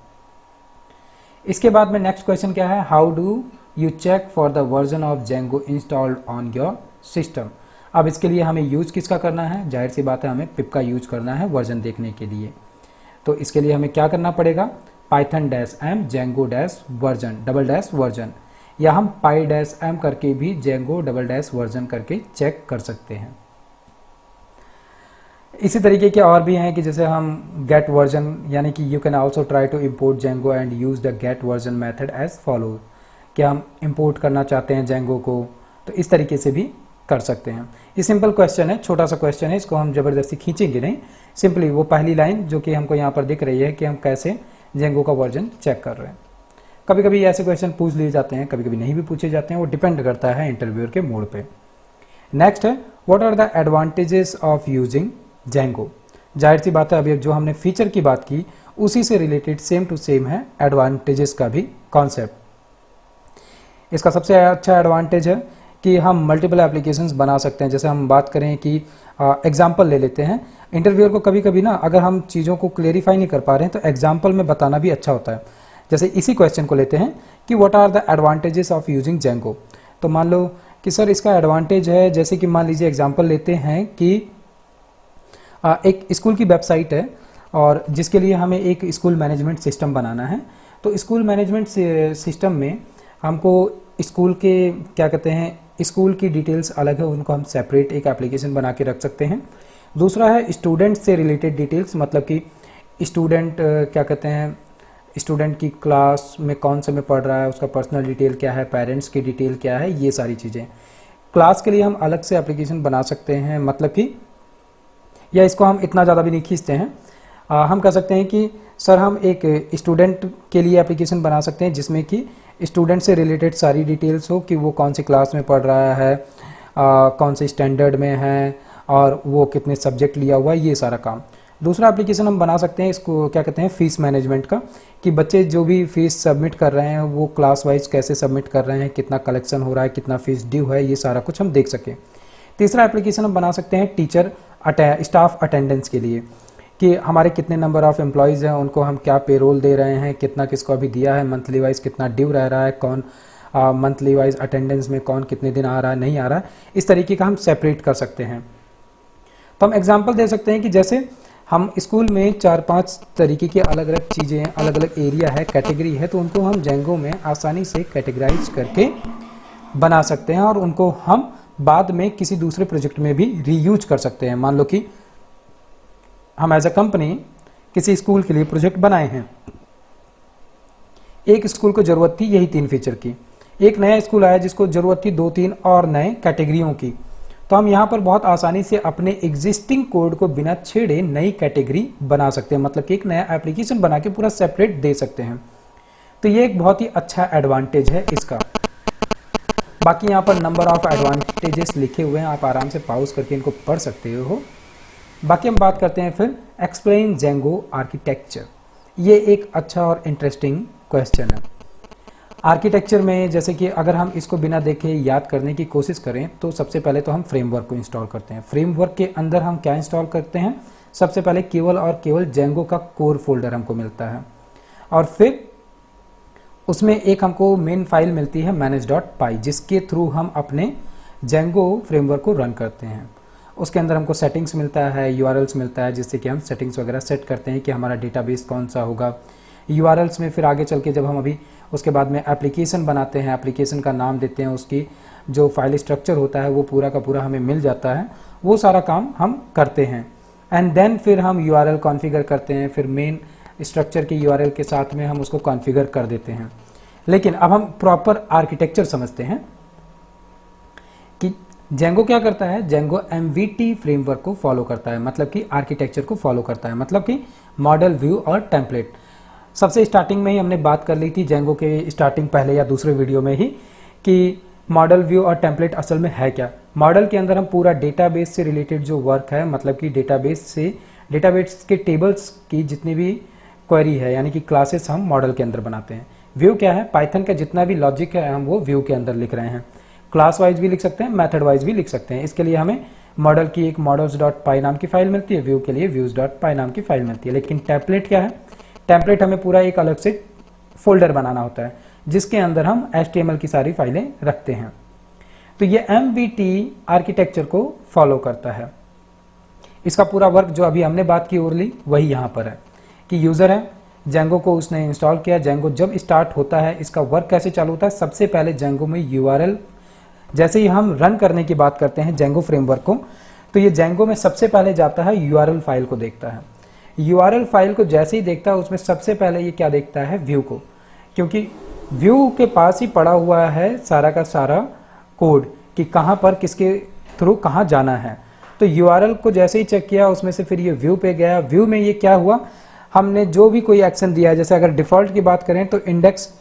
इसके बाद में नेक्स्ट क्वेश्चन क्या है, how do you check for the version of Django installed on your system. अब इसके लिए हमें यूज किसका करना है, जाहिर सी बात है हमें पिप का यूज करना है वर्जन देखने के लिए। तो इसके लिए हमें क्या करना पड़ेगा, python-m django-वर्जन या हम py-m करके भी django-वर्जन करके चेक कर सकते हैं। इसी तरीके के और भी हैं कि जैसे हम गेट वर्जन, यानी कि you can also try to import Django and use the get version method as follow, कि हम इंपोर्ट करना चाहते हैं जेंगो को, तो इस तरीके से भी कर सकते हैं। ये सिंपल क्वेश्चन है, छोटा सा क्वेश्चन है, इसको हम ज़बरदस्ती खींचेंगे नहीं, सिंपली वो पहली लाइन जो कि हमको यहाँ पर दिख रही है कि हम कैसे जेंगो का वर्जन चेक कर रहे हैं। कभी कभी ऐसे क्वेश्चन पूछ लिए जाते हैं, कभी कभी नहीं भी पूछे जाते हैं, वो डिपेंड करता है इंटरव्यूअर के मोड पे। नेक्स्ट है, what are the advantages of using Django. जाहिर सी बात है अभी जो हमने फीचर की बात की उसी से रिलेटेड सेम टू सेम है एडवांटेजेस का भी कॉन्सेप्ट। इसका सबसे अच्छा एडवांटेज है कि हम मल्टीपल एप्लीकेशंस बना सकते हैं। जैसे हम बात करें कि एग्जाम्पल ले लेते हैं, इंटरव्यूअर को कभी कभी ना अगर हम चीज़ों को क्लेरिफाई नहीं कर पा रहे हैं तो एग्जाम्पल में बताना भी अच्छा होता है। जैसे इसी क्वेश्चन को लेते हैं कि what are the advantages of using Django. तो मान लो कि सर इसका एडवांटेज है, जैसे कि मान लीजिए एग्जाम्पल लेते हैं कि एक स्कूल की वेबसाइट है और जिसके लिए हमें एक स्कूल मैनेजमेंट सिस्टम बनाना है। तो स्कूल मैनेजमेंट सिस्टम में हमको स्कूल के क्या कहते हैं, स्कूल की डिटेल्स अलग है, उनको हम सेपरेट एक एप्लीकेशन बना के रख सकते हैं। दूसरा है स्टूडेंट से रिलेटेड डिटेल्स, मतलब कि स्टूडेंट क्या कहते हैं, स्टूडेंट की क्लास में कौन से में पढ़ रहा है, उसका पर्सनल डिटेल क्या है, पेरेंट्स की डिटेल क्या है, ये सारी चीज़ें क्लास के लिए हम अलग से एप्लीकेशन बना सकते हैं। मतलब कि या इसको हम इतना ज़्यादा भी नहीं खींचते हैं, हम कह सकते हैं कि सर हम एक स्टूडेंट के लिए एप्लीकेशन बना सकते हैं जिसमें कि स्टूडेंट से रिलेटेड सारी डिटेल्स हो कि वो कौन सी क्लास में पढ़ रहा है, कौन से स्टैंडर्ड में है और वो कितने सब्जेक्ट लिया हुआ है, ये सारा काम। दूसरा एप्लीकेशन हम बना सकते हैं, इसको क्या कहते हैं, फीस मैनेजमेंट का, कि बच्चे जो भी फीस सबमिट कर रहे हैं वो क्लास वाइज कैसे सबमिट कर रहे हैं, कितना कलेक्शन हो रहा है, कितना फीस ड्यू है, ये सारा कुछ हम देख सकें। तीसरा एप्लीकेशन हम बना सकते हैं टीचर स्टाफ अटेंडेंस के लिए, कि हमारे कितने नंबर ऑफ़ एम्प्लॉयज़ हैं, उनको हम क्या पेरोल दे रहे हैं, कितना किसको अभी दिया है, मंथली वाइज कितना ड्यू रह रहा है, कौन मंथली वाइज अटेंडेंस में कौन कितने दिन आ रहा है नहीं आ रहा है, इस तरीके का हम सेपरेट कर सकते हैं। तो हम एग्जांपल दे सकते हैं कि जैसे हम स्कूल में 4-5 तरीके की अलग अलग चीज़ें, अलग अलग एरिया है, कैटेगरी है, तो उनको हम जेंगो में आसानी से कैटेगराइज करके बना सकते हैं और उनको हम बाद में किसी दूसरे प्रोजेक्ट में भी रीयूज कर सकते हैं। मान लो कि हम एज अ कंपनी किसी स्कूल के लिए प्रोजेक्ट बनाए हैं, एक स्कूल को जरूरत थी यही 3 फीचर की, एक नया स्कूल आया जिसको जरूरत थी 2-3 और नए कैटेगरियों की, तो हम यहाँ पर बहुत आसानी से अपने एग्जिस्टिंग कोड को बिना छेड़े नई कैटेगरी बना सकते हैं, मतलब कि एक नया एप्लीकेशन बना के पूरा सेपरेट दे सकते हैं। तो ये एक बहुत ही अच्छा एडवांटेज है इसका। बाकी यहाँ पर नंबर ऑफ एडवांटेजेस लिखे हुए हैं, आप आराम से पॉज करके इनको पढ़ सकते हो। बाकी हम बात करते हैं फिर एक्सप्लेन जेंगो आर्किटेक्चर। ये एक अच्छा और इंटरेस्टिंग क्वेश्चन है। आर्किटेक्चर में जैसे कि अगर हम इसको बिना देखे याद करने की कोशिश करें तो सबसे पहले तो हम फ्रेमवर्क को इंस्टॉल करते हैं। फ्रेमवर्क के अंदर हम क्या इंस्टॉल करते हैं, सबसे पहले केवल और केवल जेंगो का कोर फोल्डर हमको मिलता है और फिर उसमें एक हमको मेन फाइल मिलती है manage.py, जिसके थ्रू हम अपने जेंगो फ्रेमवर्क को रन करते हैं। उसके अंदर हमको सेटिंग्स मिलता है, यूआरएल्स मिलता है, जिससे कि हम सेटिंग्स वगैरह सेट करते हैं कि हमारा डेटाबेस कौन सा होगा। यूआरएल्स में फिर आगे चल के जब हम अभी उसके बाद में एप्लीकेशन बनाते हैं, एप्लीकेशन का नाम देते हैं, उसकी जो फाइल स्ट्रक्चर होता है वो पूरा का पूरा हमें मिल जाता है, वो सारा काम हम करते हैं। एंड देन फिर हम यूआरएल कॉन्फ़िगर करते हैं, फिर मेन स्ट्रक्चर के यूआरएल के साथ में हम उसको कॉन्फ़िगर कर देते हैं। लेकिन अब हम प्रॉपर आर्किटेक्चर समझते हैं कि जेंगो क्या करता है। जेंगो एमवीटी फ्रेमवर्क को फॉलो करता है, मतलब कि आर्किटेक्चर को फॉलो करता है, मतलब कि मॉडल, व्यू और टेम्पलेट। सबसे स्टार्टिंग में ही हमने बात कर ली थी जेंगो के स्टार्टिंग पहले या दूसरे वीडियो में ही कि मॉडल, व्यू और टेम्पलेट असल में है क्या। मॉडल के अंदर हम पूरा डेटाबेस से रिलेटेड जो वर्क है, मतलब कि डेटाबेस के टेबल्स की जितनी भी क्वेरी है यानी कि क्लासेस हम मॉडल के अंदर बनाते हैं। व्यू क्या है, पाइथन का जितना भी लॉजिक है हम वो व्यू के अंदर लिख रहे हैं। क्लास वाइज भी लिख सकते हैं, मेथड वाइज भी लिख सकते हैं। इसके लिए हमें मॉडल की एक models.py नाम की फाइल मिलती है, व्यू के लिए views.py नाम की फाइल मिलती है। लेकिन टेम्पलेट क्या है, टेम्पलेट हमें पूरा एक अलग से फोल्डर बनाना होता है जिसके अंदर हम HTML की सारी फाइलें रखते हैं। तो ये MVT आर्किटेक्चर को फॉलो करता है। इसका पूरा वर्क जो अभी हमने बात की ओरली वही यहाँ पर है कि यूज़र है, जेंगो को उसने इंस्टॉल किया। जेंगो जब स्टार्ट होता है, इसका वर्क कैसे चालू होता है, सबसे पहले जेंगो में यूआरएल, जैसे ही हम रन करने की बात करते हैं जेंगो फ्रेमवर्क को, तो ये जेंगो में सबसे पहले जाता है यूआरएल फाइल को देखता है। यूआरएल फाइल को जैसे ही देखता है उसमें सबसे पहले ये क्या देखता है, व्यू को, क्योंकि व्यू के पास ही पड़ा हुआ है सारा का सारा कोड कि कहाँ पर किसके थ्रू कहाँ जाना है। तो यूआरएल को जैसे ही चेक किया उसमें से फिर ये व्यू पे गया। व्यू में ये क्या हुआ, हमने जो भी कोई एक्शन दिया है, जैसे अगर डिफ़ॉल्ट की बात करें तो इंडेक्स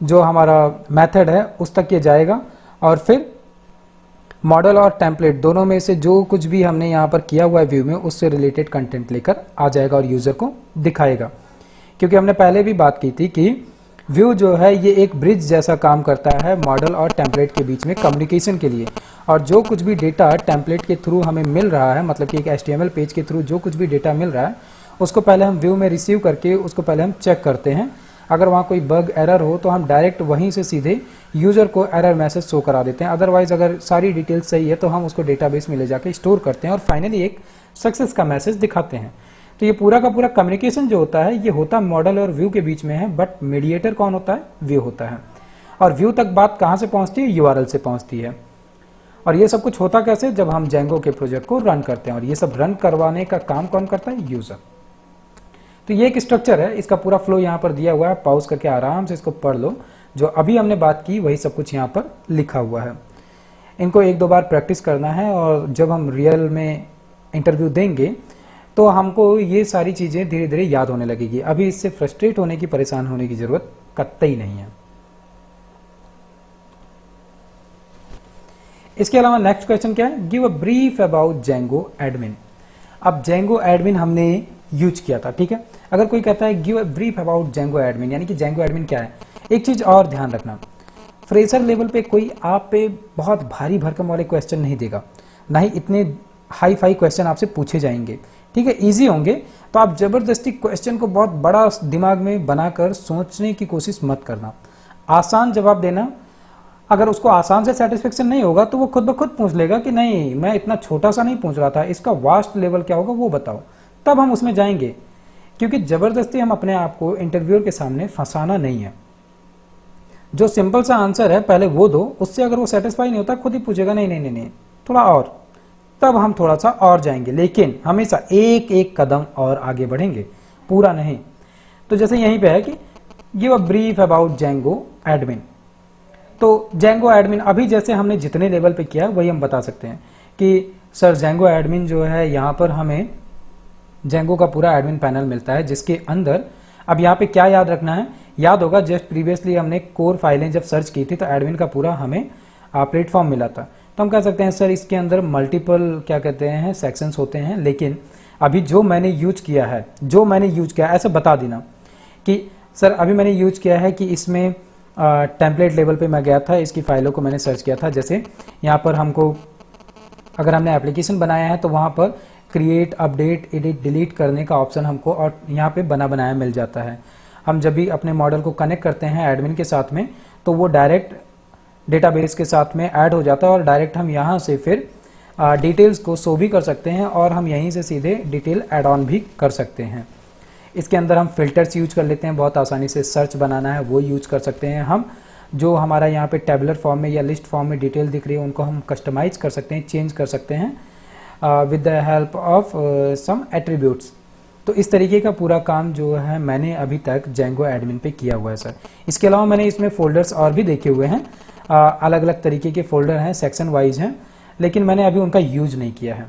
जो हमारा मेथड है उस तक ये जाएगा और फिर मॉडल और टेम्पलेट दोनों में से जो कुछ भी हमने यहाँ पर किया हुआ है व्यू में उससे रिलेटेड कंटेंट लेकर आ जाएगा और यूज़र को दिखाएगा। क्योंकि हमने पहले भी बात की थी कि व्यू जो है ये एक ब्रिज जैसा काम करता है मॉडल और टेम्पलेट के बीच में कम्युनिकेशन के लिए। और जो कुछ भी डेटा टेम्पलेट के थ्रू हमें मिल रहा है, मतलब कि एक HTML पेज के थ्रू जो कुछ भी डेटा मिल रहा है उसको पहले हम व्यू में रिसीव करके उसको पहले हम चेक करते हैं। अगर वहाँ कोई बग एरर हो तो हम डायरेक्ट वहीं से सीधे यूज़र को एरर मैसेज शो करा देते हैं। अदरवाइज अगर सारी डिटेल सही है तो हम उसको डेटाबेस में ले जाके स्टोर करते हैं और फाइनली एक सक्सेस का मैसेज दिखाते हैं। तो ये पूरा का पूरा कम्युनिकेशन जो होता है ये होता मॉडल और व्यू के बीच में है, बट मीडिएटर कौन होता है, व्यू होता है। और व्यू तक बात कहाँ से पहुँचती है, यूआरएल से पहुँचती है। और ये सब कुछ होता कैसे, जब हम जेंगो के प्रोजेक्ट को रन करते हैं। और ये सब रन करवाने का काम कौन करता है, यूज़र। तो ये एक स्ट्रक्चर है, इसका पूरा फ्लो यहाँ पर दिया हुआ है, पॉज करके आराम से इसको पढ़ लो। जो अभी हमने बात की वही सब कुछ यहाँ पर लिखा हुआ है। इनको 1-2 बार प्रैक्टिस करना है और जब हम रियल में इंटरव्यू देंगे तो हमको ये सारी चीज़ें धीरे धीरे याद होने लगेगी। अभी इससे फ्रस्ट्रेट होने की, परेशान होने की ज़रूरत कतई नहीं है। इसके अलावा नेक्स्ट क्वेश्चन क्या है, give a brief about Django admin. अब जेंगो एडमिन हमने यूज किया था, ठीक है। अगर कोई कहता है give a brief about Django admin, यानी कि जेंगो एडमिन क्या है। एक चीज़ और ध्यान रखना, फ्रेशर लेवल पे कोई आप पे बहुत भारी भरकम वाले क्वेश्चन नहीं देगा, ना ही इतने हाई फाई क्वेश्चन आपसे पूछे जाएंगे, ठीक है। इजी होंगे तो आप जबरदस्ती क्वेश्चन को बहुत बड़ा दिमाग में बनाकर सोचने की कोशिश मत करना। आसान जवाब देना, अगर उसको आसान से सेटिस्फेक्शन नहीं होगा तो वो खुद ब खुद पूछ लेगा कि नहीं, मैं इतना छोटा सा नहीं पूछ रहा था, इसका वास्ट लेवल क्या होगा वो बताओ, तब हम उसमें जाएंगे। क्योंकि ज़बरदस्ती हम अपने आप को इंटरव्यूअर के सामने फंसाना नहीं है। जो सिंपल सा आंसर है पहले वो दो, उससे अगर वो सेटिस्फाई नहीं होता खुद ही पूछेगा नहीं नहीं नहीं नहीं थोड़ा और, तब हम थोड़ा सा और जाएंगे, लेकिन हमेशा एक एक कदम और आगे बढ़ेंगे, पूरा नहीं। तो जैसे यहीं पे है कि give a brief about Django admin. तो जेंगो एडमिन अभी जैसे हमने जितने लेवल पे किया वही हम बता सकते हैं कि सर जेंगो एडमिन जो है, यहाँ पर हमें जेंगो का पूरा एडमिन पैनल मिलता है, जिसके अंदर अब यहाँ पे क्या याद रखना है, याद होगा जस्ट प्रीवियसली हमने कोर फाइलें जब सर्च की थी तो एडमिन का पूरा हमें प्लेटफॉर्म मिला था। तो हम कह सकते हैं सर इसके अंदर मल्टीपल क्या कहते हैं सेक्शंस होते हैं, लेकिन अभी जो मैंने यूज किया ऐसे बता देना कि सर अभी मैंने यूज किया है कि इसमें टेम्पलेट लेवल पे मैं गया था, इसकी फाइलों को मैंने सर्च किया था। जैसे यहाँ पर हमको अगर हमने एप्लीकेशन बनाया है तो वहाँ पर क्रिएट, अपडेट, एडिट, डिलीट करने का ऑप्शन हमको और यहाँ पे बनाया मिल जाता है। हम जब भी अपने मॉडल को कनेक्ट करते हैं एडमिन के साथ में तो वो डायरेक्ट डेटाबेस के साथ में ऐड हो जाता है और डायरेक्ट हम यहाँ से फिर डिटेल्स को शो भी कर सकते हैं और हम यहीं से सीधे डिटेल ऐड ऑन भी कर सकते हैं। इसके अंदर हम फिल्टर्स यूज कर लेते हैं, बहुत आसानी से सर्च बनाना है वो यूज कर सकते हैं हम। जो हमारा यहाँ पे टेबुलर फॉर्म में या लिस्ट फॉर्म में डिटेल दिख रही है उनको हम कस्टमाइज कर सकते हैं, चेंज कर सकते हैं with the help of some attributes. तो इस तरीके का पूरा काम जो है मैंने अभी तक जेंगो एडमिन पे किया हुआ है सर। इसके अलावा मैंने इसमें फोल्डर्स और भी देखे हुए हैं, अलग अलग तरीके के फोल्डर हैं, सेक्शन वाइज हैं, लेकिन मैंने अभी उनका यूज नहीं किया है।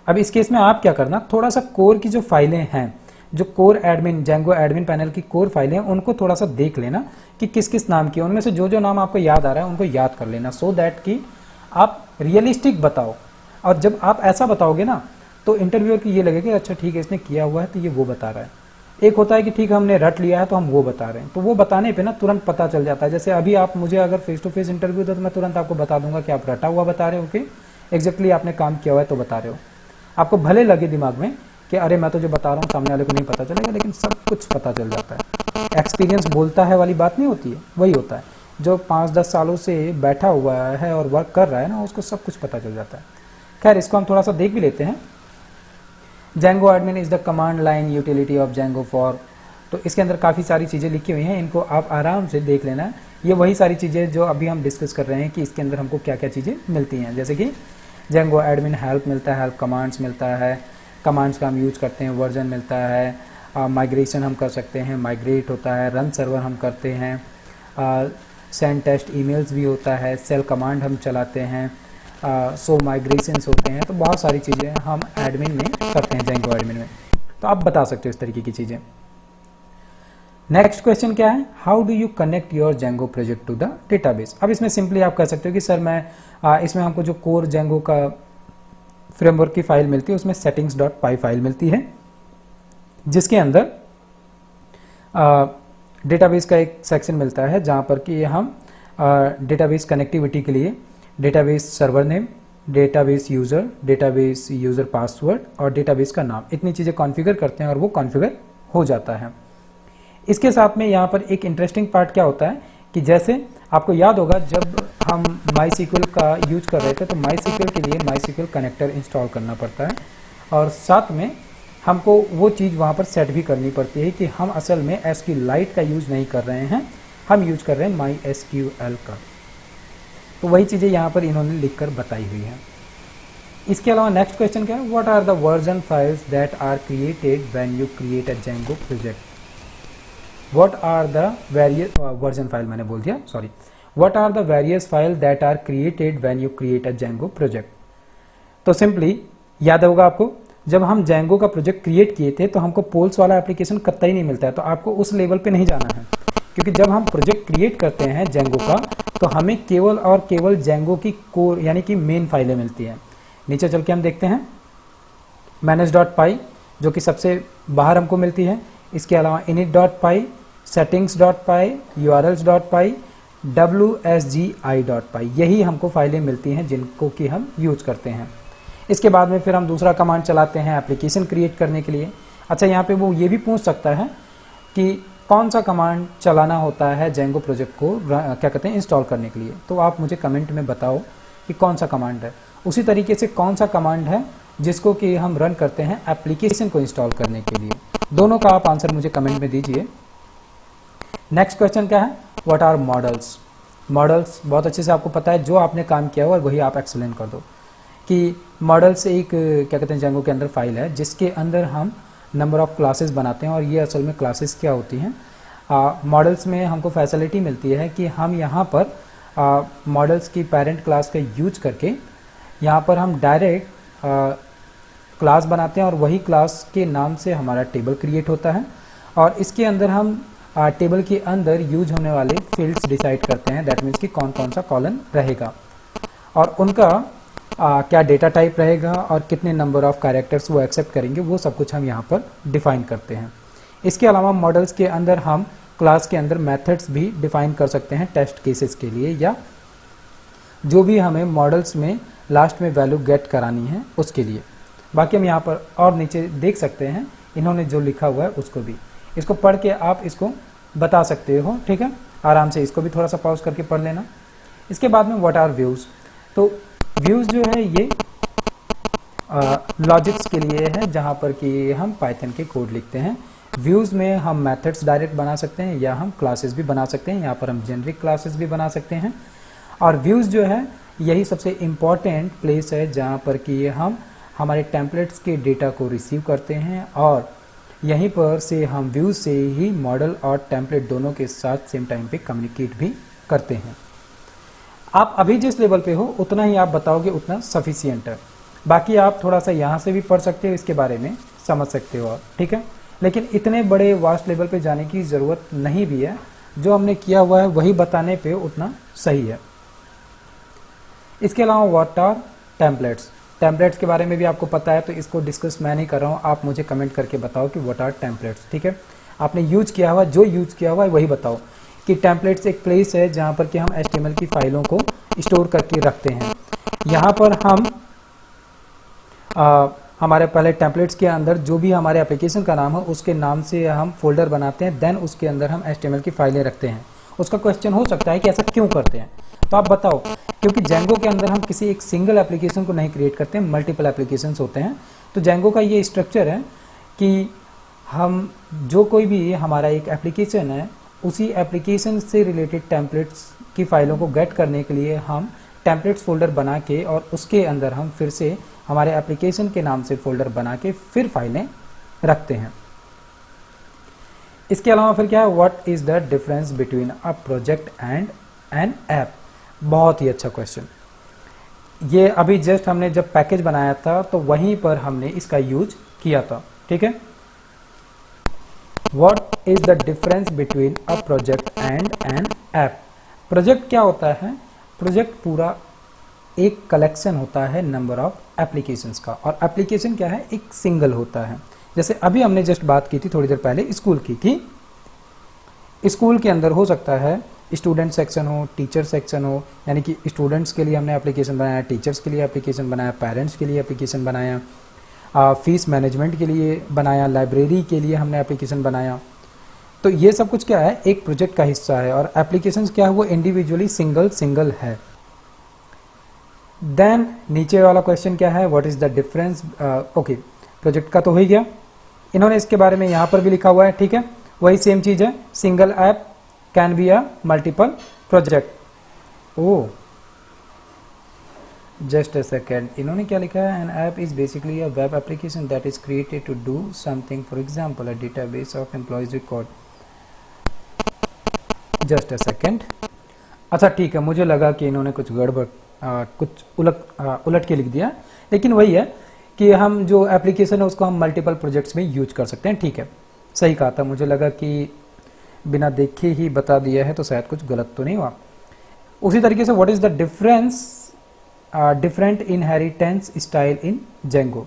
अब इस केस में आप क्या करना, थोड़ा सा कोर की जो फाइलें हैं, जो core admin Django admin panel की कोर फाइलें हैं उनको थोड़ा सा देख लेना कि किस किस नाम की, उनमें से जो जो नाम आपको याद आ रहा है उनको याद कर लेना, सो दैट कि आप रियलिस्टिक बताओ। और जब आप ऐसा बताओगे ना तो इंटरव्यूअर की ये लगे कि अच्छा ठीक है इसने किया हुआ है तो ये वो बता रहा है। एक होता है कि ठीक है हमने रट लिया है तो हम वो बता रहे हैं, तो वो बताने पे ना तुरंत पता चल जाता है। जैसे अभी आप मुझे अगर फेस टू फेस इंटरव्यू दो तो मैं तुरंत आपको बता दूंगा कि आप रटा हुआ बता रहे हो कि एग्जैक्टली आपने काम किया हुआ है तो बता रहे हो। आपको भले लगे दिमाग में कि अरे मैं तो जो बता रहा हूँ सामने वाले को नहीं पता चलेगा, लेकिन सब कुछ पता चल जाता है। एक्सपीरियंस बोलता है वाली बात नहीं होती है, वही होता है। जो 5-10 सालों से बैठा हुआ है और वर्क कर रहा है ना, उसको सब कुछ पता चल जाता है। खैर इसको हम थोड़ा सा देख भी लेते हैं। Django admin is the command line utility of Django for. तो इसके अंदर काफ़ी सारी चीज़ें लिखी हुई हैं, इनको आप आराम से देख लेना। ये वही सारी चीज़ें जो अभी हम डिस्कस कर रहे हैं कि इसके अंदर हमको क्या क्या चीज़ें मिलती हैं। जैसे कि जेंगो एडमिन हेल्प मिलता है, हेल्प कमांड्स मिलता है, कमांड्स का हम यूज करते हैं, वर्जन मिलता है, माइग्रेशन हम कर सकते हैं, माइग्रेट होता है, रन सर्वर हम करते हैं, सेंड टेस्ट ईमेल्स भी होता है, सेल कमांड हम चलाते हैं, सो माइग्रेशंस होते हैं। तो बहुत सारी चीज़ें हम एडमिन में करते हैं, जेंगो एडमिन में। तो आप बता सकते हो इस तरीके की चीज़ें। नेक्स्ट क्वेश्चन क्या है, how do you connect your Django project to the database. अब इसमें सिंपली आप कह सकते हो कि सर मैं इसमें हमको जो कोर जेंगो का फ्रेमवर्क की फाइल मिलती है उसमें settings.py फाइल मिलती है, जिसके अंदर डेटाबेस का एक सेक्शन मिलता है जहाँ पर कि हम डेटाबेस कनेक्टिविटी के लिए database server name, database user password और डेटाबेस का नाम, इतनी चीज़ें कॉन्फ़िगर करते हैं और वो कॉन्फ़िगर हो जाता है। इसके साथ में यहाँ पर एक इंटरेस्टिंग पार्ट क्या होता है कि जैसे आपको याद होगा जब हम MySQL का यूज कर रहे थे तो MySQL के लिए MySQL कनेक्टर इंस्टॉल करना पड़ता है और साथ में हमको वो चीज़ वहाँ पर सेट भी करनी पड़ती है कि हम असल में SQLite का यूज़ नहीं कर रहे हैं, हम यूज कर रहे हैं MySQL का। तो वही चीज़ें यहाँ पर इन्होंने लिखकर बताई हुई है। इसके अलावा नेक्स्ट क्वेश्चन क्या है, what are the version files that are created when you create a Django project. What are the various version file मैंने बोल दिया, sorry. What are the various file that are created when you create a Django project. तो simply याद होगा आपको, जब हम Django का प्रोजेक्ट क्रिएट किए थे तो हमको पोल्स वाला एप्लीकेशन कतई नहीं मिलता है, तो आपको उस लेवल पे नहीं जाना है, क्योंकि जब हम प्रोजेक्ट क्रिएट करते हैं जेंगो का तो हमें केवल और केवल जेंगो की कोर यानी कि मेन फाइलें मिलती हैं। नीचे चल के हम देखते हैं manage.py जो कि सबसे बाहर हमको मिलती है। इसके अलावा init.py, settings.py, urls.py, wsgi.py, यही हमको फाइलें मिलती हैं जिनको कि हम यूज करते हैं। इसके बाद में फिर हम दूसरा कमांड चलाते हैं एप्लीकेशन क्रिएट करने के लिए। अच्छा यहाँ पे वो ये भी पूछ सकता है कि कौन सा कमांड चलाना होता है जेंगो प्रोजेक्ट को क्या कहते हैं इंस्टॉल करने के लिए, तो आप मुझे कमेंट में बताओ कि कौन सा कमांड है। उसी तरीके से कौन सा कमांड है जिसको कि हम रन करते हैं एप्लीकेशन को इंस्टॉल करने के लिए, दोनों का आप आंसर मुझे कमेंट में दीजिए। नेक्स्ट क्वेश्चन क्या है, व्हाट आर मॉडल्स। मॉडल्स बहुत अच्छे से आपको पता है, जो आपने काम किया हुआ वही आप एक्सप्लेन कर दो कि मॉडल्स एक क्या कहते हैं जेंगो के अंदर फाइल है जिसके अंदर हम नंबर ऑफ क्लासेस बनाते हैं। और ये असल में क्लासेस क्या होती हैं, मॉडल्स में हमको फैसिलिटी मिलती है कि हम यहाँ पर मॉडल्स की पेरेंट क्लास का यूज करके यहाँ पर हम डायरेक्ट क्लास बनाते हैं और वही क्लास के नाम से हमारा टेबल क्रिएट होता है और इसके अंदर हम टेबल के अंदर यूज होने वाले फील्ड्स डिसाइड करते हैं। दैट मीन्स कि कौन कौन सा कॉलम रहेगा और उनका क्या डेटा टाइप रहेगा और कितने नंबर ऑफ कैरेक्टर्स वो एक्सेप्ट करेंगे, वो सब कुछ हम यहाँ पर डिफाइन करते हैं। इसके अलावा मॉडल्स के अंदर हम क्लास के अंदर मेथड्स भी डिफाइन कर सकते हैं टेस्ट केसेस के लिए, या जो भी हमें मॉडल्स में लास्ट में वैल्यू गेट करानी है उसके लिए। बाकी हम यहाँ पर और नीचे देख सकते हैं इन्होंने जो लिखा हुआ है उसको भी, इसको पढ़ के आप इसको बता सकते हो, ठीक है। आराम से इसको भी थोड़ा सा पॉज करके पढ़ लेना। इसके बाद में व्हाट आर व्यूज, तो व्यूज जो है ये लॉजिक्स के लिए है जहाँ पर कि हम पाइथन के कोड लिखते हैं। व्यूज में हम मेथड्स डायरेक्ट बना सकते हैं या हम क्लासेस भी बना सकते हैं, यहाँ पर हम जेनरिक क्लासेस भी बना सकते हैं। और व्यूज जो है यही सबसे इम्पॉर्टेंट प्लेस है जहाँ पर कि हम हमारे टेम्पलेट्स के डेटा को रिसीव करते हैं और यहीं पर से हम व्यूज से ही मॉडल और टेम्पलेट दोनों के साथ सेम टाइम पे कम्युनिकेट भी करते हैं। आप अभी जिस लेवल पे हो उतना ही आप बताओगे उतना सफिशियंट है। बाकी आप थोड़ा सा यहाँ से भी पढ़ सकते हो, इसके बारे में समझ सकते हो आप, ठीक है। लेकिन इतने बड़े वास्ट लेवल पे जाने की ज़रूरत नहीं भी है, जो हमने किया हुआ है वही बताने पे उतना सही है। इसके अलावा व्हाट आर टेम्पलेट्स, टेम्पलेट्स के बारे में भी आपको पता है तो इसको डिस्कस मैं नहीं कर रहा हूँ, आप मुझे कमेंट करके बताओ कि व्हाट आर टेम्पलेट्स, ठीक है। आपने यूज किया हुआ, जो यूज किया हुआ है वही बताओ कि टेम्पलेट्स एक प्लेस है जहाँ पर कि हम HTML की फाइलों को स्टोर करके रखते हैं। यहाँ पर हम हमारे पहले टेम्पलेट्स के अंदर जो भी हमारे एप्लीकेशन का नाम है उसके नाम से हम फोल्डर बनाते हैं, देन उसके अंदर हम HTML की फाइलें रखते हैं। उसका क्वेश्चन हो सकता है कि ऐसा क्यों करते हैं, तो आप बताओ। क्योंकि जेंगो के अंदर हम किसी एक सिंगल एप्लीकेशन को नहीं क्रिएट करते हैं, मल्टीपल एप्लीकेशंस होते हैं। तो जेंगो का ये स्ट्रक्चर है कि हम जो कोई भी हमारा एक एप्लीकेशन है उसी एप्लीकेशन से रिलेटेड टेम्पलेट्स की फाइलों को गेट करने के लिए हम टेम्पलेट्स फोल्डर बना के और उसके अंदर हम फिर से हमारे एप्लीकेशन के नाम से फोल्डर बना के फिर फाइलें रखते हैं। इसके अलावा फिर क्या है, what is the difference between a project and an app. बहुत ही अच्छा क्वेश्चन। ये अभी जस्ट हमने जब पैकेज बनाया था तो वहीं पर हमने इसका यूज किया था, ठीक है। What is the difference between a project and an app? Project क्या होता है, प्रोजेक्ट पूरा एक कलेक्शन होता है नंबर ऑफ एप्लीकेशंस का, और एप्लीकेशन क्या है, एक सिंगल होता है। जैसे अभी हमने जस्ट बात की थी थोड़ी देर पहले स्कूल की, कि स्कूल के अंदर हो सकता है स्टूडेंट सेक्शन हो, टीचर सेक्शन हो, यानी कि स्टूडेंट्स के लिए हमने एप्लीकेशन बनाया, टीचर्स के लिए एप्लीकेशन बनाया, पेरेंट्स के लिए एप्लीकेशन बनाया, फीस मैनेजमेंट के लिए बनाया, लाइब्रेरी के लिए हमने एप्लीकेशन बनाया। तो ये सब कुछ क्या है, एक प्रोजेक्ट का हिस्सा है, और एप्लीकेशंस क्या है वो इंडिविजुअली सिंगल है। देन नीचे वाला क्वेश्चन क्या है, what is the difference. Okay, project का तो हो ही गया, इन्होंने इसके बारे में यहाँ पर भी लिखा हुआ है, ठीक है। वही सेम चीज है, single app can be a multiple project. Oh just a second, इन्होंने क्या लिखा है, an app is basically a web application that is created to do something, for example a database of employees record. Just a second, अच्छा ठीक है, मुझे लगा कि इन्होंने कुछ गड़बड़ कुछ उलट के लिख दिया, लेकिन वही है कि हम जो एप्लीकेशन है उसको हम मल्टीपल प्रोजेक्ट्स में यूज कर सकते हैं, ठीक है। सही कहा था, मुझे लगा कि बिना देखे ही बता दिया है तो शायद कुछ गलत तो नहीं हुआ। उसी तरीके से what is the difference different inheritance style in Django.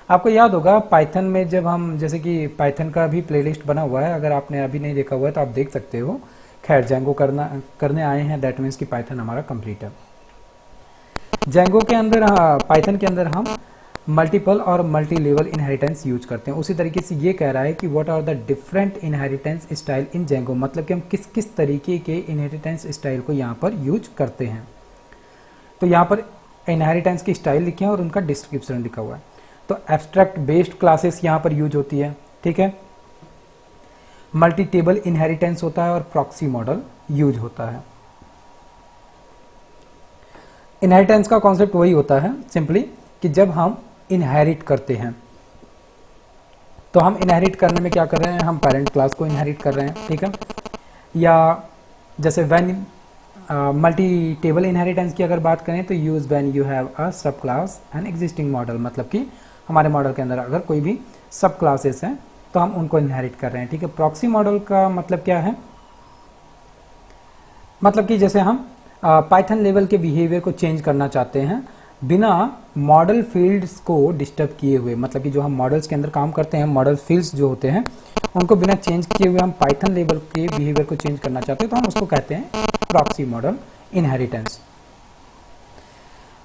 आपको याद होगा पाइथन में जब हम, जैसे कि पाइथन का भी प्लेलिस्ट बना हुआ है, अगर आपने अभी नहीं देखा हुआ है तो आप देख सकते हो। खैर जेंगो करने आए हैं, दैट मीन्स कि पाइथन हमारा कंप्लीट है। जेंगो के अंदर, पाइथन के अंदर हम मल्टीपल और मल्टी लेवल इनहेरिटेंस यूज करते हैं। उसी तरीके से ये कह रहा है कि what are the different inheritance style in Django, मतलब कि हम किस किस तरीके के इनहेरिटेंस स्टाइल को यहाँ पर यूज करते हैं। तो यहाँ पर इनहेरिटेंस की स्टाइल लिखे हैं और उनका डिस्क्रिप्शन लिखा हुआ है। तो एब्स्ट्रैक्ट बेस्ड क्लासेस यहाँ पर यूज होती है, ठीक है। मल्टी टेबल इनहेरिटेंस होता है और प्रॉक्सी मॉडल यूज होता है। इनहेरिटेंस का कॉन्सेप्ट वही होता है सिंपली कि जब हम इनहेरिट करते हैं, तो हम इनहेरिट करने में क्या कर रहे हैं, हम पेरेंट क्लास को इनहेरिट कर रहे हैं, ठीक है। या जैसे व्हेन मल्टी टेबल इनहेरिटेंस की अगर बात करें तो use when you have a सब क्लास एंड एग्जिस्टिंग मॉडल, मतलब कि हमारे मॉडल के अंदर अगर कोई भी सब क्लासेस हैं तो हम उनको इनहेरिट कर रहे हैं, ठीक है। प्रॉक्सी मॉडल का मतलब क्या है, मतलब कि जैसे हम पाइथन लेवल के बिहेवियर को चेंज करना चाहते हैं बिना मॉडल फील्ड्स को डिस्टर्ब किए हुए, मतलब कि जो हम मॉडल्स के अंदर काम करते हैं, मॉडल फील्ड्स जो होते हैं उनको बिना चेंज किए हुए हम पाइथन लेवल के बिहेवियर को चेंज करना चाहते हैं, तो हम उसको कहते हैं प्रॉक्सी मॉडल इनहेरिटेंस।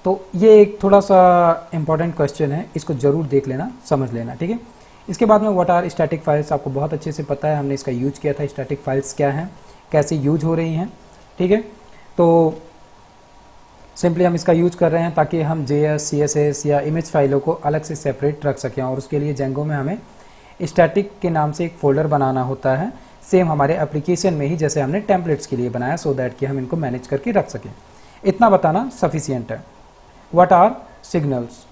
तो ये एक थोड़ा सा इंपॉर्टेंट क्वेश्चन है, इसको जरूर देख लेना, समझ लेना, ठीक है। इसके बाद में व्हाट आर स्टैटिक फाइल्स, आपको बहुत अच्छे से पता है, हमने इसका यूज किया था। स्टैटिक फाइल्स क्या हैं, कैसे यूज हो रही हैं, ठीक है। तो सिंपली हम इसका यूज कर रहे हैं ताकि हम JS, CSS या इमेज फाइलों को अलग से सेपरेट रख सकें, और उसके लिए जेंगो में हमें स्टैटिक के नाम से एक फोल्डर बनाना होता है, सेम हमारे एप्लीकेशन में ही जैसे हमने टेम्पलेट्स के लिए बनाया, सो दैट कि हम इनको मैनेज करके रख सकें। इतना बताना सफिशियंट है। What are signals,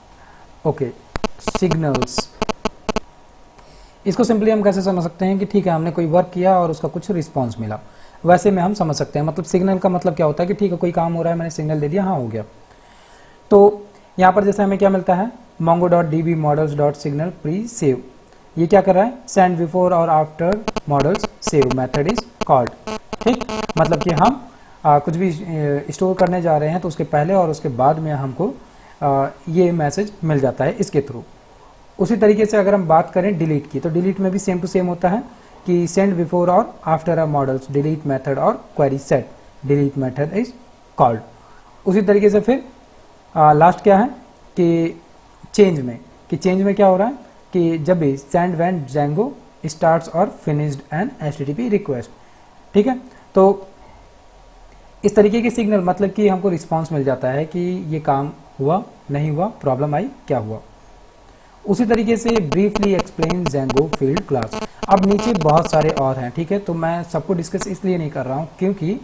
okay, signals, इसको सिंपली हम कैसे समझ सकते हैं कि ठीक है हमने कोई वर्क किया और उसका कुछ रिस्पॉन्स मिला, वैसे में हम समझ सकते हैं। मतलब सिग्नल का मतलब क्या होता है कि ठीक है कोई काम हो रहा है, मैंने सिग्नल दे दिया, हाँ हो गया। तो यहाँ पर जैसे हमें क्या मिलता है, mongo.db models.signal pre save, ये क्या कर रहा है, सेंड बिफोर और after models save method is called, ठीक। मतलब कि हम कुछ भी स्टोर करने जा रहे हैं तो उसके पहले और उसके बाद में हमको ये मैसेज मिल जाता है इसके थ्रू। उसी तरीके से अगर हम बात करें डिलीट की, तो डिलीट में भी सेम टू सेम होता है कि सेंड बिफोर और after a models delete method और query set delete method is called. उसी तरीके से फिर लास्ट क्या है कि चेंज में क्या हो रहा है कि जब भी सेंड व्हेन जेंगो स्टार्ट्स और फिनिश्ड एन HTTP रिक्वेस्ट, ठीक है। तो इस तरीके के सिग्नल मतलब कि हमको रिस्पांस मिल जाता है कि ये काम हुआ, नहीं हुआ, प्रॉब्लम आई, क्या हुआ। उसी तरीके से briefly explain Django field class. अब नीचे बहुत सारे और हैं, ठीक है, तो मैं सबको डिस्कस इसलिए नहीं कर रहा हूँ क्योंकि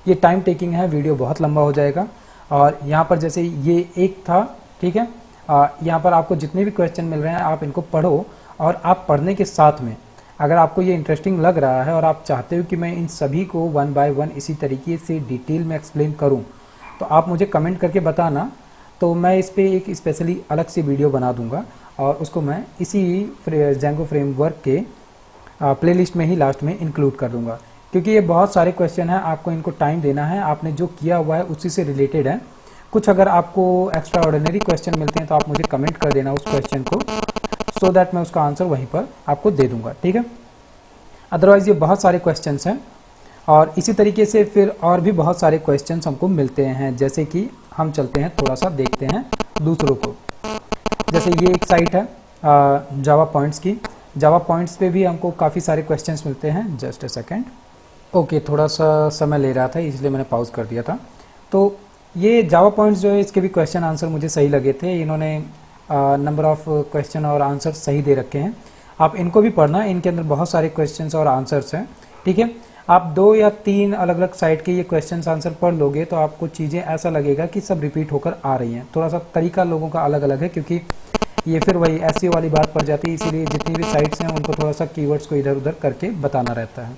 ये टाइम टेकिंग है, वीडियो बहुत लंबा हो जाएगा। और यहाँ पर जैसे ये एक था, ठीक है, यहाँ पर आपको जितने भी क्वेश्चन मिल रहे हैं आप इनको पढ़ो, और आप पढ़ने के साथ में अगर आपको ये इंटरेस्टिंग लग रहा है और आप चाहते हो कि मैं इन सभी को 1 बाय 1 इसी तरीके से डिटेल में एक्सप्लेन करूँ, तो आप मुझे कमेंट करके बताना, तो मैं इस पर एक स्पेशली अलग से वीडियो बना दूंगा और उसको मैं इसी जेंगो फ्रेमवर्क के प्लेलिस्ट में ही लास्ट में इंक्लूड कर दूंगा। क्योंकि ये बहुत सारे क्वेश्चन हैं, आपको इनको टाइम देना है, आपने जो किया हुआ है उसी से रिलेटेड है। कुछ अगर आपको एक्स्ट्रा ऑर्डिनरी क्वेश्चन मिलते हैं तो आप मुझे कमेंट कर देना उस क्वेश्चन को, सो दैट मैं उसका आंसर वहीं पर आपको दे दूंगा, ठीक है। अदरवाइज ये बहुत सारे क्वेश्चंस हैं, और इसी तरीके से फिर और भी बहुत सारे क्वेश्चंस हमको मिलते हैं। जैसे कि हम चलते हैं थोड़ा सा देखते हैं दूसरों को। जैसे ये एक साइट है जावा पॉइंट्स की, जावा पॉइंट्स पे भी हमको काफ़ी सारे क्वेश्चंस मिलते हैं। जस्ट अ सेकेंड, ओके, थोड़ा सा समय ले रहा था इसलिए मैंने पॉज कर दिया था। तो ये जावा पॉइंट्स जो है इसके भी क्वेश्चन आंसर मुझे सही लगे थे, इन्होंने नंबर ऑफ क्वेश्चन और आंसर सही दे रखे हैं, आप इनको भी पढ़ना, इनके अंदर बहुत सारे क्वेश्चंस और आंसर्स हैं, ठीक है। आप 2 या 3 अलग अलग साइट के ये क्वेश्चंस आंसर पढ़ लोगे तो आपको चीज़ें ऐसा लगेगा कि सब रिपीट होकर आ रही हैं। थोड़ा सा तरीका लोगों का अलग अलग है, क्योंकि ये फिर वही SEO वाली बात पड़ जाती है, इसीलिए जितनी भी साइट्स हैं उनको थोड़ा सा कीवर्ड्स को इधर उधर करके बताना रहता है।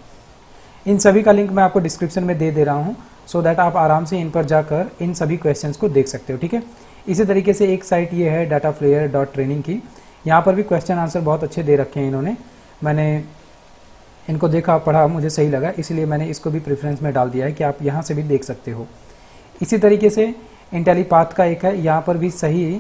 इन सभी का लिंक मैं आपको डिस्क्रिप्शन में दे रहा हूँ, सो दैट आप आराम से इन पर जाकर इन सभी क्वेश्चंस को देख सकते हो, ठीक है। इसी तरीके से एक साइट ये है dataflair.training की, यहाँ पर भी क्वेश्चन आंसर बहुत अच्छे दे रखे हैं इन्होंने, मैंने इनको देखा, पढ़ा, मुझे सही लगा, इसलिए मैंने इसको भी प्रेफरेंस में डाल दिया है कि आप यहाँ से भी देख सकते हो। इसी तरीके से इंटेलीपाथ का एक है, यहाँ पर भी सही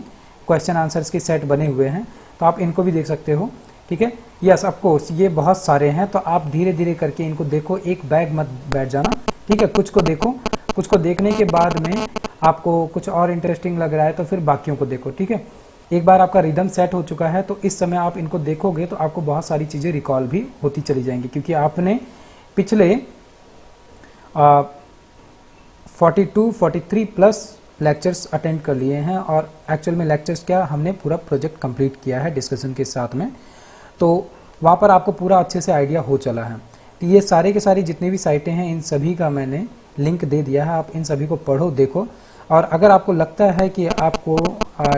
क्वेश्चन आंसर्स के सेट बने हुए हैं, तो आप इनको भी देख सकते हो, ठीक है। यस ऑफ कोर्स ये बहुत सारे हैं, तो आप धीरे धीरे करके इनको देखो, एक बैग मत बैठ जाना, ठीक है। कुछ को देखो, कुछ को देखने के बाद में आपको कुछ और इंटरेस्टिंग लग रहा है तो फिर बाकियों को देखो, ठीक है। एक बार आपका रिदम सेट हो चुका है तो इस समय आप इनको देखोगे तो आपको बहुत सारी चीज़ें रिकॉल भी होती चली जाएंगी, क्योंकि आपने पिछले 42 43 प्लस लेक्चर्स अटेंड कर लिए हैं, और एक्चुअल में लेक्चर्स क्या, हमने पूरा प्रोजेक्ट कंप्लीट किया है डिस्कशन के साथ में, तो वहाँ पर आपको पूरा अच्छे से आइडिया हो चला है। तो ये सारे के सारी जितनी भी साइटें हैं इन सभी का मैंने लिंक दे दिया है, आप इन सभी को पढ़ो देखो, और अगर आपको लगता है कि आपको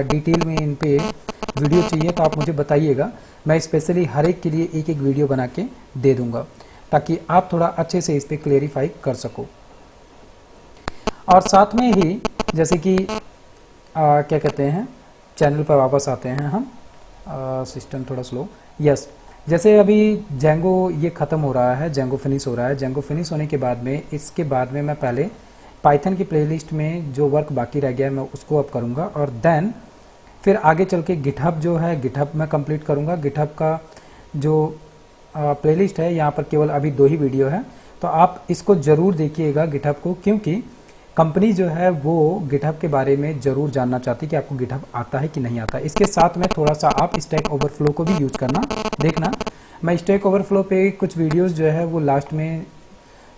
डिटेल में इन पे वीडियो चाहिए तो आप मुझे बताइएगा, मैं स्पेशली हर एक के लिए एक एक वीडियो बना के दे दूंगा, ताकि आप थोड़ा अच्छे से इस पर क्लेरिफाई कर सको। और साथ में ही जैसे कि क्या कहते हैं, चैनल पर वापस आते हैं हम, सिस्टम थोड़ा स्लो, यस, जैसे अभी जेंगो ये ख़त्म हो रहा है, जेंगो फिनिश हो रहा है, जेंगो फिनिश होने के बाद में इसके बाद में मैं पहले पाइथन की प्लेलिस्ट में जो वर्क बाकी रह गया है मैं उसको अब करूँगा, और देन फिर आगे चल के गिटहब जो है गिटहब मैं कंप्लीट करूँगा। गिटहब का जो प्लेलिस्ट है यहाँ पर केवल अभी 2 ही वीडियो है, तो आप इसको ज़रूर देखिएगा गिटहब को, क्योंकि कंपनी जो है वो गिटहब के बारे में ज़रूर जानना चाहती है कि आपको गिटहब आता है कि नहीं आता। इसके साथ में थोड़ा सा आप स्टैक ओवरफ्लो को भी यूज करना देखना। मैं स्टैक ओवरफ्लो पे कुछ वीडियोस जो है वो लास्ट में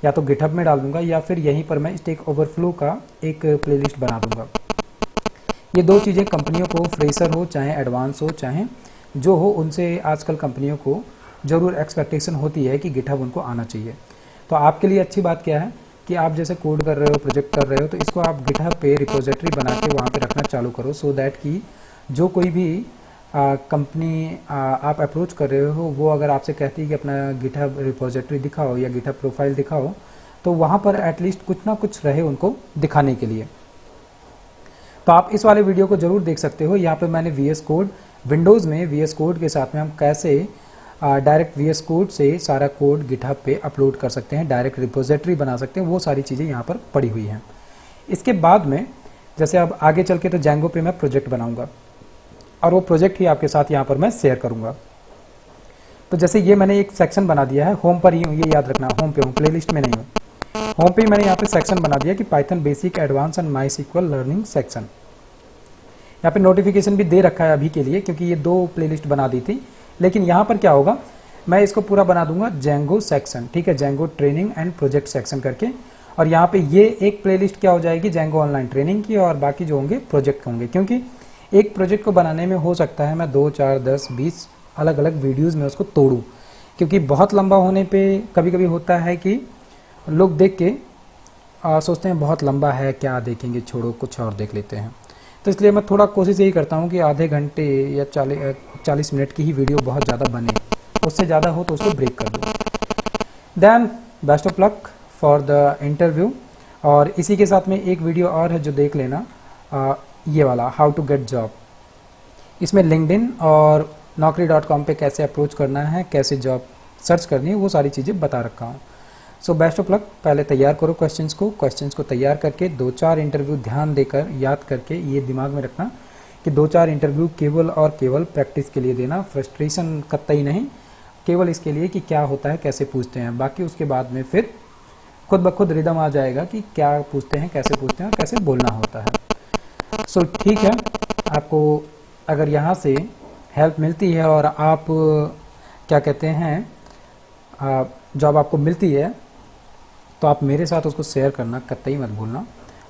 या तो गिटहब में डाल दूंगा, या फिर यहीं पर मैं स्टैक ओवरफ्लो का एक प्लेलिस्ट बना दूंगा। ये 2 चीज़ें कंपनियों को, फ्रेशर हो चाहे एडवांस हो चाहे जो हो, उनसे आजकल कंपनियों को ज़रूर एक्सपेक्टेशन होती है कि गिटहब उनको आना चाहिए। तो आपके लिए अच्छी बात क्या है कि आप जैसे कोड कर रहे हो, प्रोजेक्ट कर रहे हो, तो इसको आप गिटहब पे रिपोजिटरी बना के वहाँ पे रखना चालू करो, सो दैट कि जो कोई भी कंपनी आप अप्रोच कर रहे हो वो अगर आपसे कहती है कि अपना गिटहब रिपोजिटरी दिखाओ या गिटहब प्रोफाइल दिखाओ, तो वहाँ पर एटलीस्ट कुछ ना कुछ रहे उनको दिखाने के लिए। तो आप इस वाले वीडियो को ज़रूर देख सकते हो। यहाँ पे मैंने VS कोड, विंडोज़ में VS कोड के साथ में हम कैसे डायरेक्ट VS कोड से सारा कोड गिटहब पे अपलोड कर सकते हैं, डायरेक्ट रिपोजिटरी बना सकते हैं, वो सारी चीज़ें यहाँ पर पड़ी हुई हैं। इसके बाद में जैसे अब आगे चल के तो जेंगो पे मैं प्रोजेक्ट बनाऊंगा, और वो प्रोजेक्ट ही आपके साथ यहाँ पर मैं शेयर करूँगा। तो जैसे ये मैंने एक सेक्शन बना दिया है, होम पर ही हूँ, ये याद रखना, होम पे हूँ, प्लेलिस्ट में नहीं हूँ, होम पे मैंने यहाँ पे सेक्शन बना दिया कि Python basic, advance and MySQL learning section. यहाँ पे नोटिफिकेशन भी दे रखा है अभी के लिए, क्योंकि ये 2 प्लेलिस्ट बना दी थी, लेकिन यहाँ पर क्या होगा, मैं इसको पूरा बना दूंगा जेंगो सेक्शन, ठीक है, Django training and project section करके। और यहाँ पे ये एक प्लेलिस्ट क्या हो जाएगी, जेंगो ऑनलाइन ट्रेनिंग की, और बाकी जो होंगे प्रोजेक्ट होंगे, क्योंकि एक प्रोजेक्ट को बनाने में हो सकता है मैं 2 4 10 20 अलग अलग वीडियोज़ में उसको तोड़ूँ, क्योंकि बहुत लंबा होने पर कभी कभी होता है कि लोग देख के सोचते हैं बहुत लंबा है, क्या देखेंगे, छोड़ो कुछ और देख लेते हैं। तो इसलिए मैं थोड़ा कोशिश यही करता हूँ कि आधे घंटे या 40 मिनट की ही वीडियो बहुत ज़्यादा बने, उससे ज़्यादा हो तो उसको ब्रेक कर दो। Then best of luck for the interview. और इसी के साथ में एक वीडियो और है जो देख लेना, ये वाला, हाउ टू गेट जॉब। इसमें लिंक्डइन और naukri.com पे कैसे अप्रोच करना है, कैसे जॉब सर्च करनी है, वो सारी चीज़ें बता रखा हूँ। So best of luck. पहले तैयार करो क्वेश्चंस को तैयार करके 2 4 इंटरव्यू ध्यान देकर याद करके ये दिमाग में रखना कि 2 4 इंटरव्यू केवल और केवल प्रैक्टिस के लिए देना, फ्रस्ट्रेशन कतई नहीं, केवल इसके लिए कि क्या होता है, कैसे पूछते हैं, बाकी उसके बाद में फिर खुद ब खुद रिदम आ जाएगा कि क्या पूछते हैं, कैसे पूछते हैं और कैसे बोलना होता है। सो ठीक है, आपको अगर यहाँ से हेल्प मिलती है और आप क्या कहते हैं जॉब आपको मिलती है, तो आप मेरे साथ उसको शेयर करना कतई मत भूलना।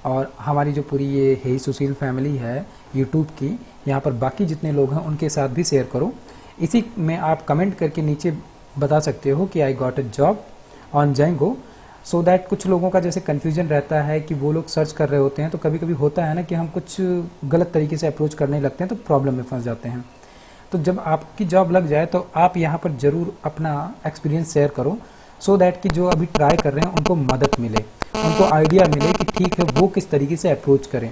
और हमारी जो पूरी ये हे सुशील फैमिली है यूट्यूब की, यहाँ पर बाकी जितने लोग हैं उनके साथ भी शेयर करो। इसी में आप कमेंट करके नीचे बता सकते हो कि I got a job on Django, so that कुछ लोगों का जैसे कन्फ्यूजन रहता है कि वो लोग सर्च कर रहे होते हैं, तो कभी कभी होता है ना कि हम कुछ गलत तरीके से अप्रोच करने लगते हैं तो प्रॉब्लम में फंस जाते हैं। तो जब आपकी जॉब लग जाए तो आप यहाँ पर ज़रूर अपना एक्सपीरियंस शेयर करो, सो दैट कि जो अभी ट्राई कर रहे हैं उनको मदद मिले, उनको आइडिया मिले कि ठीक है वो किस तरीके से अप्रोच करें,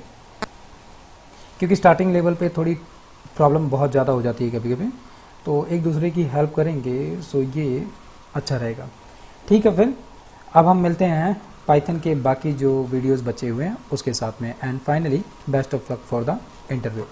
क्योंकि स्टार्टिंग लेवल पे थोड़ी प्रॉब्लम बहुत ज़्यादा हो जाती है कभी कभी, तो एक दूसरे की हेल्प करेंगे सो ये अच्छा रहेगा। ठीक है, फिर अब हम मिलते हैं पाइथन के बाकी जो वीडियोस बचे हुए हैं उसके साथ में। And finally best of luck for the interview.